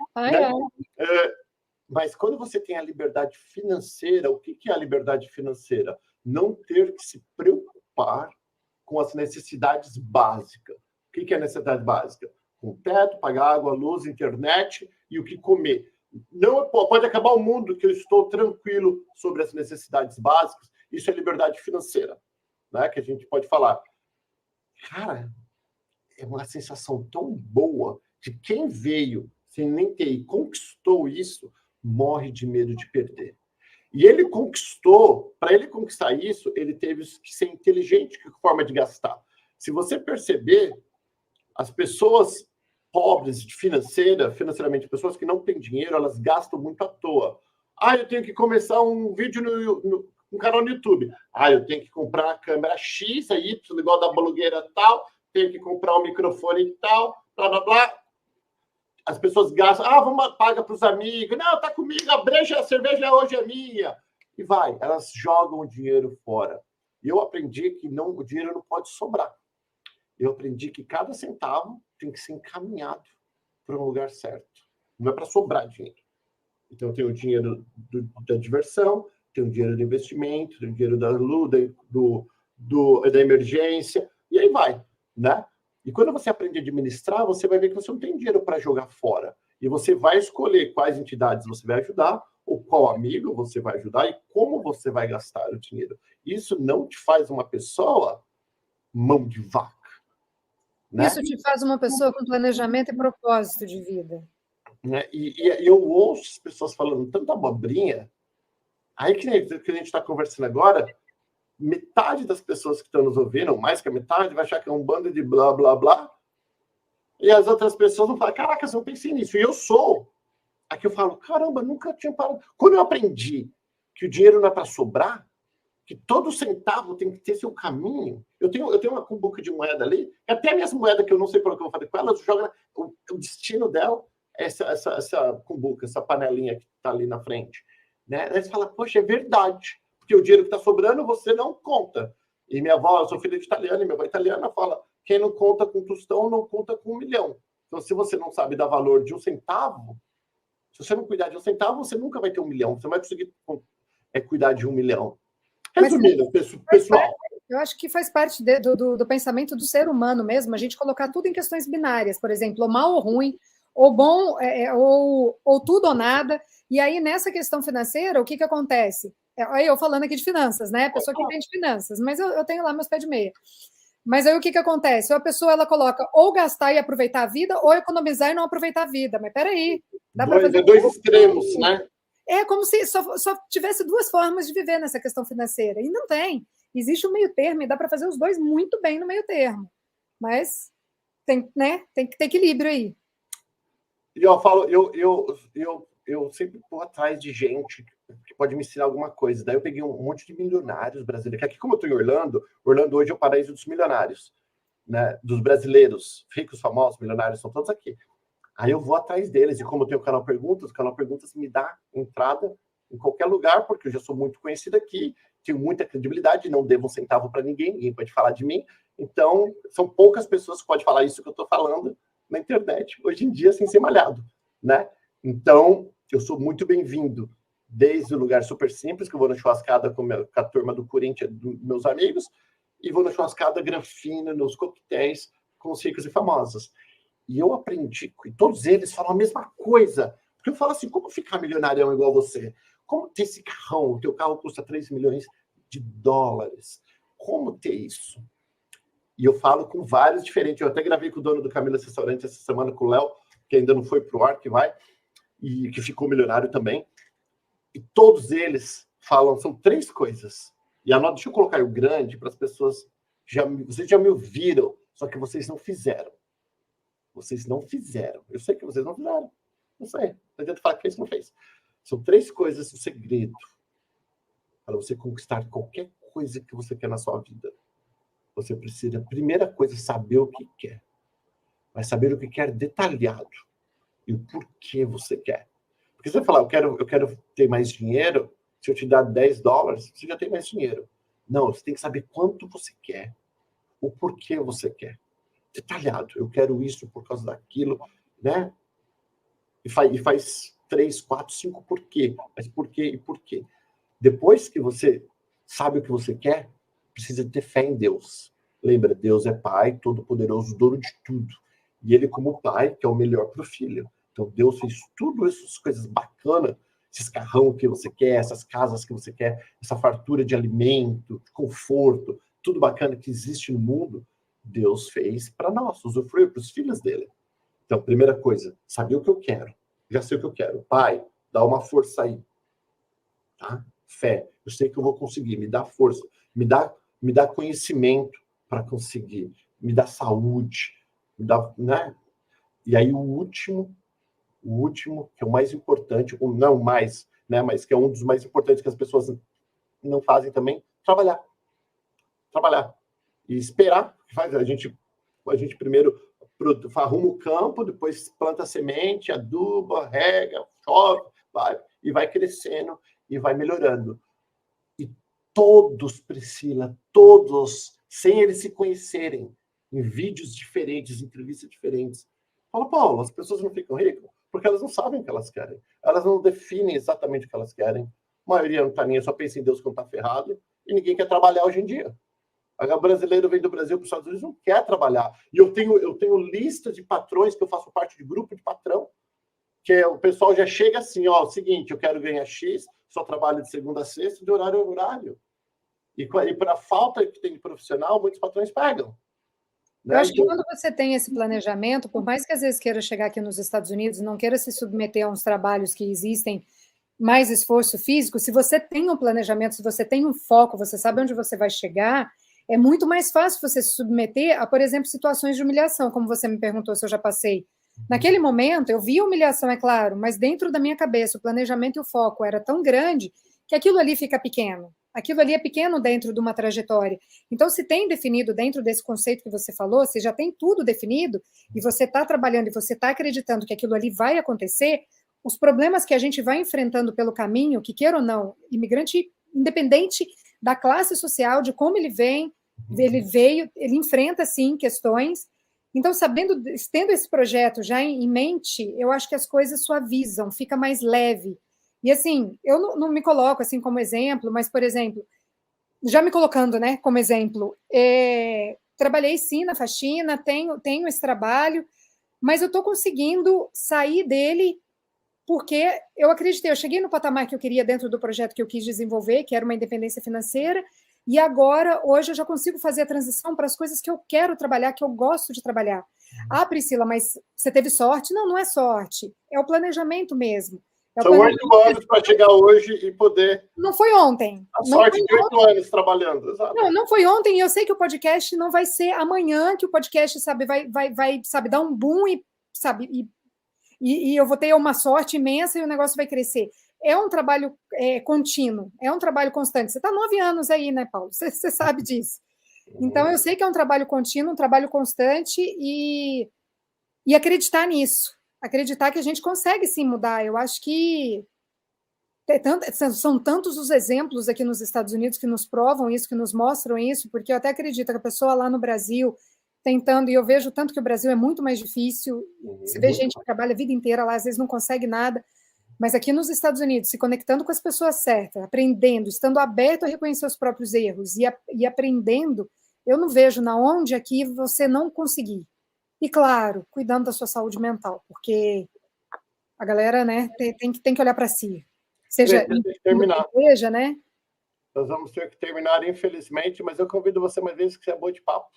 Mas quando você tem a liberdade financeira, o que é a liberdade financeira? Não ter que se preocupar com as necessidades básicas. O que é necessidade básica? Com teto, pagar água, luz, internet e o que comer. Não pode acabar o mundo que eu estou tranquilo sobre as necessidades básicas. Isso é liberdade financeira, né? Que a gente pode falar. Cara, é uma sensação tão boa de quem veio sem nem ter e conquistou isso, morre de medo de perder. E ele conquistou, para ele conquistar isso, ele teve que ser inteligente com a forma de gastar. Se você perceber, as pessoas pobres financeiramente, pessoas que não têm dinheiro, elas gastam muito à toa. Eu tenho que começar um vídeo um canal no YouTube. Eu tenho que comprar a câmera X, Y, igual da blogueira tal, tenho que comprar um microfone tal, blá, blá, blá. As pessoas gastam, paga para os amigos, não, tá comigo, a cerveja hoje é minha. E vai, elas jogam o dinheiro fora. E eu aprendi que o dinheiro não pode sobrar. Eu aprendi que cada centavo tem que ser encaminhado para um lugar certo. Não é para sobrar dinheiro. Então, eu tenho o dinheiro da diversão, tenho o dinheiro do investimento, tenho o dinheiro da luta, da emergência, e aí vai, né? E quando você aprende a administrar, você vai ver que você não tem dinheiro para jogar fora. E você vai escolher quais entidades você vai ajudar, ou qual amigo você vai ajudar, e como você vai gastar o dinheiro. Isso não te faz uma pessoa mão de vaca. Né? Isso te faz uma pessoa com planejamento e propósito de vida. E eu ouço as pessoas falando tanta abobrinha, aí que a gente está conversando agora, metade das pessoas que estão nos ouvindo, mais que a metade, vai achar que é um bando de blá, blá, blá, e as outras pessoas vão falar, caraca, eu não pensei nisso. E eu sou. Aqui eu falo, caramba, nunca tinha parado. Quando eu aprendi que o dinheiro não é para sobrar, que todo centavo tem que ter seu caminho. Eu tenho uma cumbuca de moeda ali, e até a minha moeda, que eu não sei para o que eu vou fazer com ela, joga o destino dela é essa cumbuca, essa panelinha que está ali na frente. Né? Aí você fala, poxa, é verdade. Porque o dinheiro que está sobrando, você não conta. E minha avó, eu sou filha de italiana, e minha avó italiana fala, quem não conta com tostão, não conta com 1 milhão. Então, se você não sabe dar valor de 1 centavo, se você não cuidar de 1 centavo, você nunca vai ter 1 milhão. Você não vai conseguir cuidar de 1 milhão. Resumindo, pessoal. Eu acho que faz parte do pensamento do ser humano mesmo, a gente colocar tudo em questões binárias, por exemplo, ou mal ou ruim, ou bom, ou tudo ou nada. E aí, nessa questão financeira, o que acontece? Aí eu falando aqui de finanças, né? A pessoa que vende finanças, mas eu tenho lá meus pés de meia. Mas aí o que acontece? A pessoa ela coloca ou gastar e aproveitar a vida, ou economizar e não aproveitar a vida. Mas peraí, dá para fazer dois extremos, né? É como se só tivesse 2 formas de viver nessa questão financeira. E não tem. Existe um meio termo e dá para fazer os 2 muito bem no meio termo. Mas tem que ter equilíbrio aí. E eu falo, eu sempre vou atrás de gente que pode me ensinar alguma coisa. Daí eu peguei um monte de milionários brasileiros. Que aqui, como eu estou em Orlando hoje é o paraíso dos milionários, né? Dos brasileiros, ricos, famosos, milionários, são todos aqui. Aí eu vou atrás deles. E como eu tenho o canal Perguntas me dá entrada em qualquer lugar, porque eu já sou muito conhecido aqui, tenho muita credibilidade, não devo 1 centavo para ninguém pode falar de mim. Então, são poucas pessoas que podem falar isso que eu estou falando na internet, hoje em dia, sem ser malhado, né? Então, eu sou muito bem-vindo, desde o lugar super simples, que eu vou na churrascada com a turma do Corinthians, dos meus amigos, e vou na churrascada granfina, nos coquetéis, com os ricos e famosos. E eu aprendi, e todos eles falam a mesma coisa, porque eu falo assim, como ficar milionarião igual você? Como ter esse carrão? O teu carro custa 3 milhões de dólares. Como ter isso? E eu falo com vários diferentes. Eu até gravei com o dono do Camila Restaurante essa semana, com o Léo, que ainda não foi pro ar, que vai, e que ficou milionário também. E todos eles falam, são 3 coisas. E anota, deixa eu colocar o grande para as pessoas, vocês já me ouviram, só que vocês não fizeram. Vocês não fizeram. Eu sei que vocês não fizeram. Não sei. Não adianta falar que fez, não fez. São 3 coisas, o segredo para você conquistar qualquer coisa que você quer na sua vida. Você precisa, primeira coisa, saber o que quer. Mas saber o que quer detalhado. E o porquê você quer. Porque você vai falar, eu quero ter mais dinheiro, se eu te dar $10, você já tem mais dinheiro. Não, você tem que saber quanto você quer. O porquê você quer. Detalhado. Eu quero isso por causa daquilo, né? E faz 3, 4, 5 porquê. Mas porquê e porquê. Depois que você sabe o que você quer, precisa ter fé em Deus. Lembra, Deus é Pai, Todo-Poderoso, dono de tudo. E Ele, como Pai, que é o melhor para o filho. Então, Deus fez tudo essas coisas bacanas, esses carrão que você quer, essas casas que você quer, essa fartura de alimento, conforto, tudo bacana que existe no mundo, Deus fez para nós, usufruir para os filhos dele. Então, primeira coisa, saber o que eu quero. Já sei o que eu quero. Pai, dá uma força aí. Tá? Fé. Eu sei que eu vou conseguir. Me dá força. Me dá conhecimento para conseguir. Me dá saúde. Me dá, né? E aí o último, que é o mais importante, ou não mais, né? Mas que é um dos mais importantes que as pessoas não fazem também, trabalhar. Trabalhar. E esperar. A gente primeiro arruma o campo, depois planta a semente, aduba, rega, chove, e vai crescendo e vai melhorando. E todos, Priscila, todos, sem eles se conhecerem, em vídeos diferentes, entrevistas diferentes, fala, Paulo, as pessoas não ficam ricas porque elas não sabem o que elas querem. Elas não definem exatamente o que elas querem. A maioria não está nem, só pensa em Deus quando está ferrado, e ninguém quer trabalhar hoje em dia. O brasileiro vem do Brasil para os Estados Unidos, não quer trabalhar. E eu tenho lista de patrões, que eu faço parte de grupo de patrão, que o pessoal já chega assim, ó, seguinte, eu quero ganhar X, só trabalho de segunda a sexta, de horário a horário. E para a falta que tem de profissional, muitos patrões pegam. Né? Eu acho que quando você tem esse planejamento, por mais que às vezes queira chegar aqui nos Estados Unidos, não queira se submeter a uns trabalhos que existem mais esforço físico, se você tem um planejamento, se você tem um foco, você sabe onde você vai chegar, é muito mais fácil você se submeter a, por exemplo, situações de humilhação, como você me perguntou se eu já passei. Naquele momento, eu vi a humilhação, é claro, mas dentro da minha cabeça, o planejamento e o foco era tão grande que aquilo ali fica pequeno. Aquilo ali é pequeno dentro de uma trajetória. Então, se tem definido dentro desse conceito que você falou, se já tem tudo definido, e você está trabalhando e você está acreditando que aquilo ali vai acontecer, os problemas que a gente vai enfrentando pelo caminho, que queira ou não, imigrante, independente da classe social, de como ele vem, ele veio, ele enfrenta, sim, questões. Então, tendo esse projeto já em mente, eu acho que as coisas suavizam, fica mais leve. E, assim, eu não me coloco, assim, como exemplo, mas, por exemplo, já me colocando, né, como exemplo, trabalhei, sim, na faxina, tenho esse trabalho, mas eu estou conseguindo sair dele porque eu acreditei, eu cheguei no patamar que eu queria dentro do projeto que eu quis desenvolver, que era uma independência financeira, e agora, hoje, eu já consigo fazer a transição para as coisas que eu quero trabalhar, que eu gosto de trabalhar. Ah, Priscila, mas você teve sorte? Não, não é sorte, é o planejamento mesmo. São 8 anos para chegar hoje e poder... Não foi ontem. A sorte de 8 anos trabalhando. Exato. Não foi ontem, e eu sei que o podcast não vai ser amanhã, que o podcast, sabe, vai sabe, dar um boom e eu vou ter uma sorte imensa e o negócio vai crescer. É um trabalho contínuo, é um trabalho constante. Você está 9 anos aí, né, Paulo? Você sabe disso. Então, eu sei que é um trabalho contínuo, um trabalho constante e acreditar nisso. Acreditar que a gente consegue, sim, mudar. Eu acho que são tantos os exemplos aqui nos Estados Unidos que nos provam isso, que nos mostram isso, porque eu até acredito que a pessoa lá no Brasil tentando, e eu vejo tanto que o Brasil é muito mais difícil, você vê gente que trabalha a vida inteira lá, às vezes não consegue nada, mas aqui nos Estados Unidos, se conectando com as pessoas certas, aprendendo, estando aberto a reconhecer os próprios erros e aprendendo, eu não vejo na onde aqui você não conseguir. E, claro, cuidando da sua saúde mental, porque a galera, né, tem que olhar para si. Seja terminar. Seja, né? Nós vamos ter que terminar, infelizmente, mas eu convido você mais vezes, que você é boa de papo.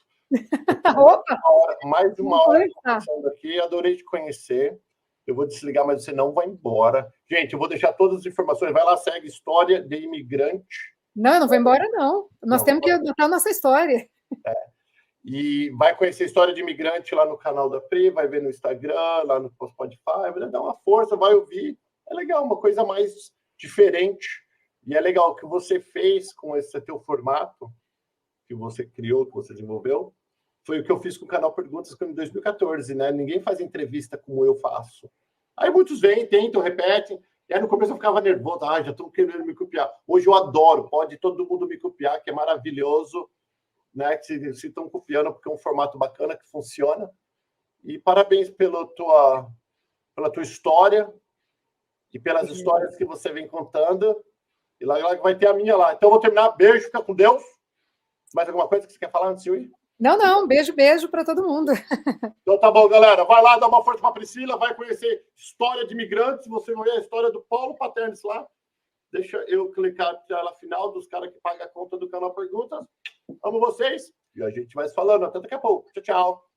Opa! Mais uma hora conversando aqui, adorei te conhecer. Eu vou desligar, mas você não vai embora. Gente, eu vou deixar todas as informações. Vai lá, segue História de Imigrante. Não, eu não vou embora, não. Nós temos que botar a nossa história. E vai conhecer a história de imigrante lá no canal da Pri, vai ver no Instagram, lá no Spotify, vai dar uma força, vai ouvir. É legal, uma coisa mais diferente. E é legal o que você fez com esse teu formato, que você criou, que você desenvolveu, foi o que eu fiz com o canal Perguntas em 2014, né? Ninguém faz entrevista como eu faço. Aí muitos vêm, tentam, repetem. E aí no começo eu ficava nervoso, já estão querendo me copiar. Hoje eu adoro, pode todo mundo me copiar, que é maravilhoso, né? Que se estão copiando, porque é um formato bacana que funciona. E parabéns pela tua história e pelas histórias que você vem contando. E lá vai ter a minha lá. Então eu vou terminar. Beijo, fica com Deus. Mais alguma coisa que você quer falar antes de eu ir? Não, beijo para todo mundo. Então tá bom, galera. Vai lá, dá uma força para a Priscila, vai conhecer história de imigrantes. Você vai ver a história do Paulo Paternes lá. Deixa eu clicar na tela final dos caras que pagam a conta do canal Perguntas. Amo vocês. E a gente vai se falando. Até daqui a pouco. Tchau, tchau.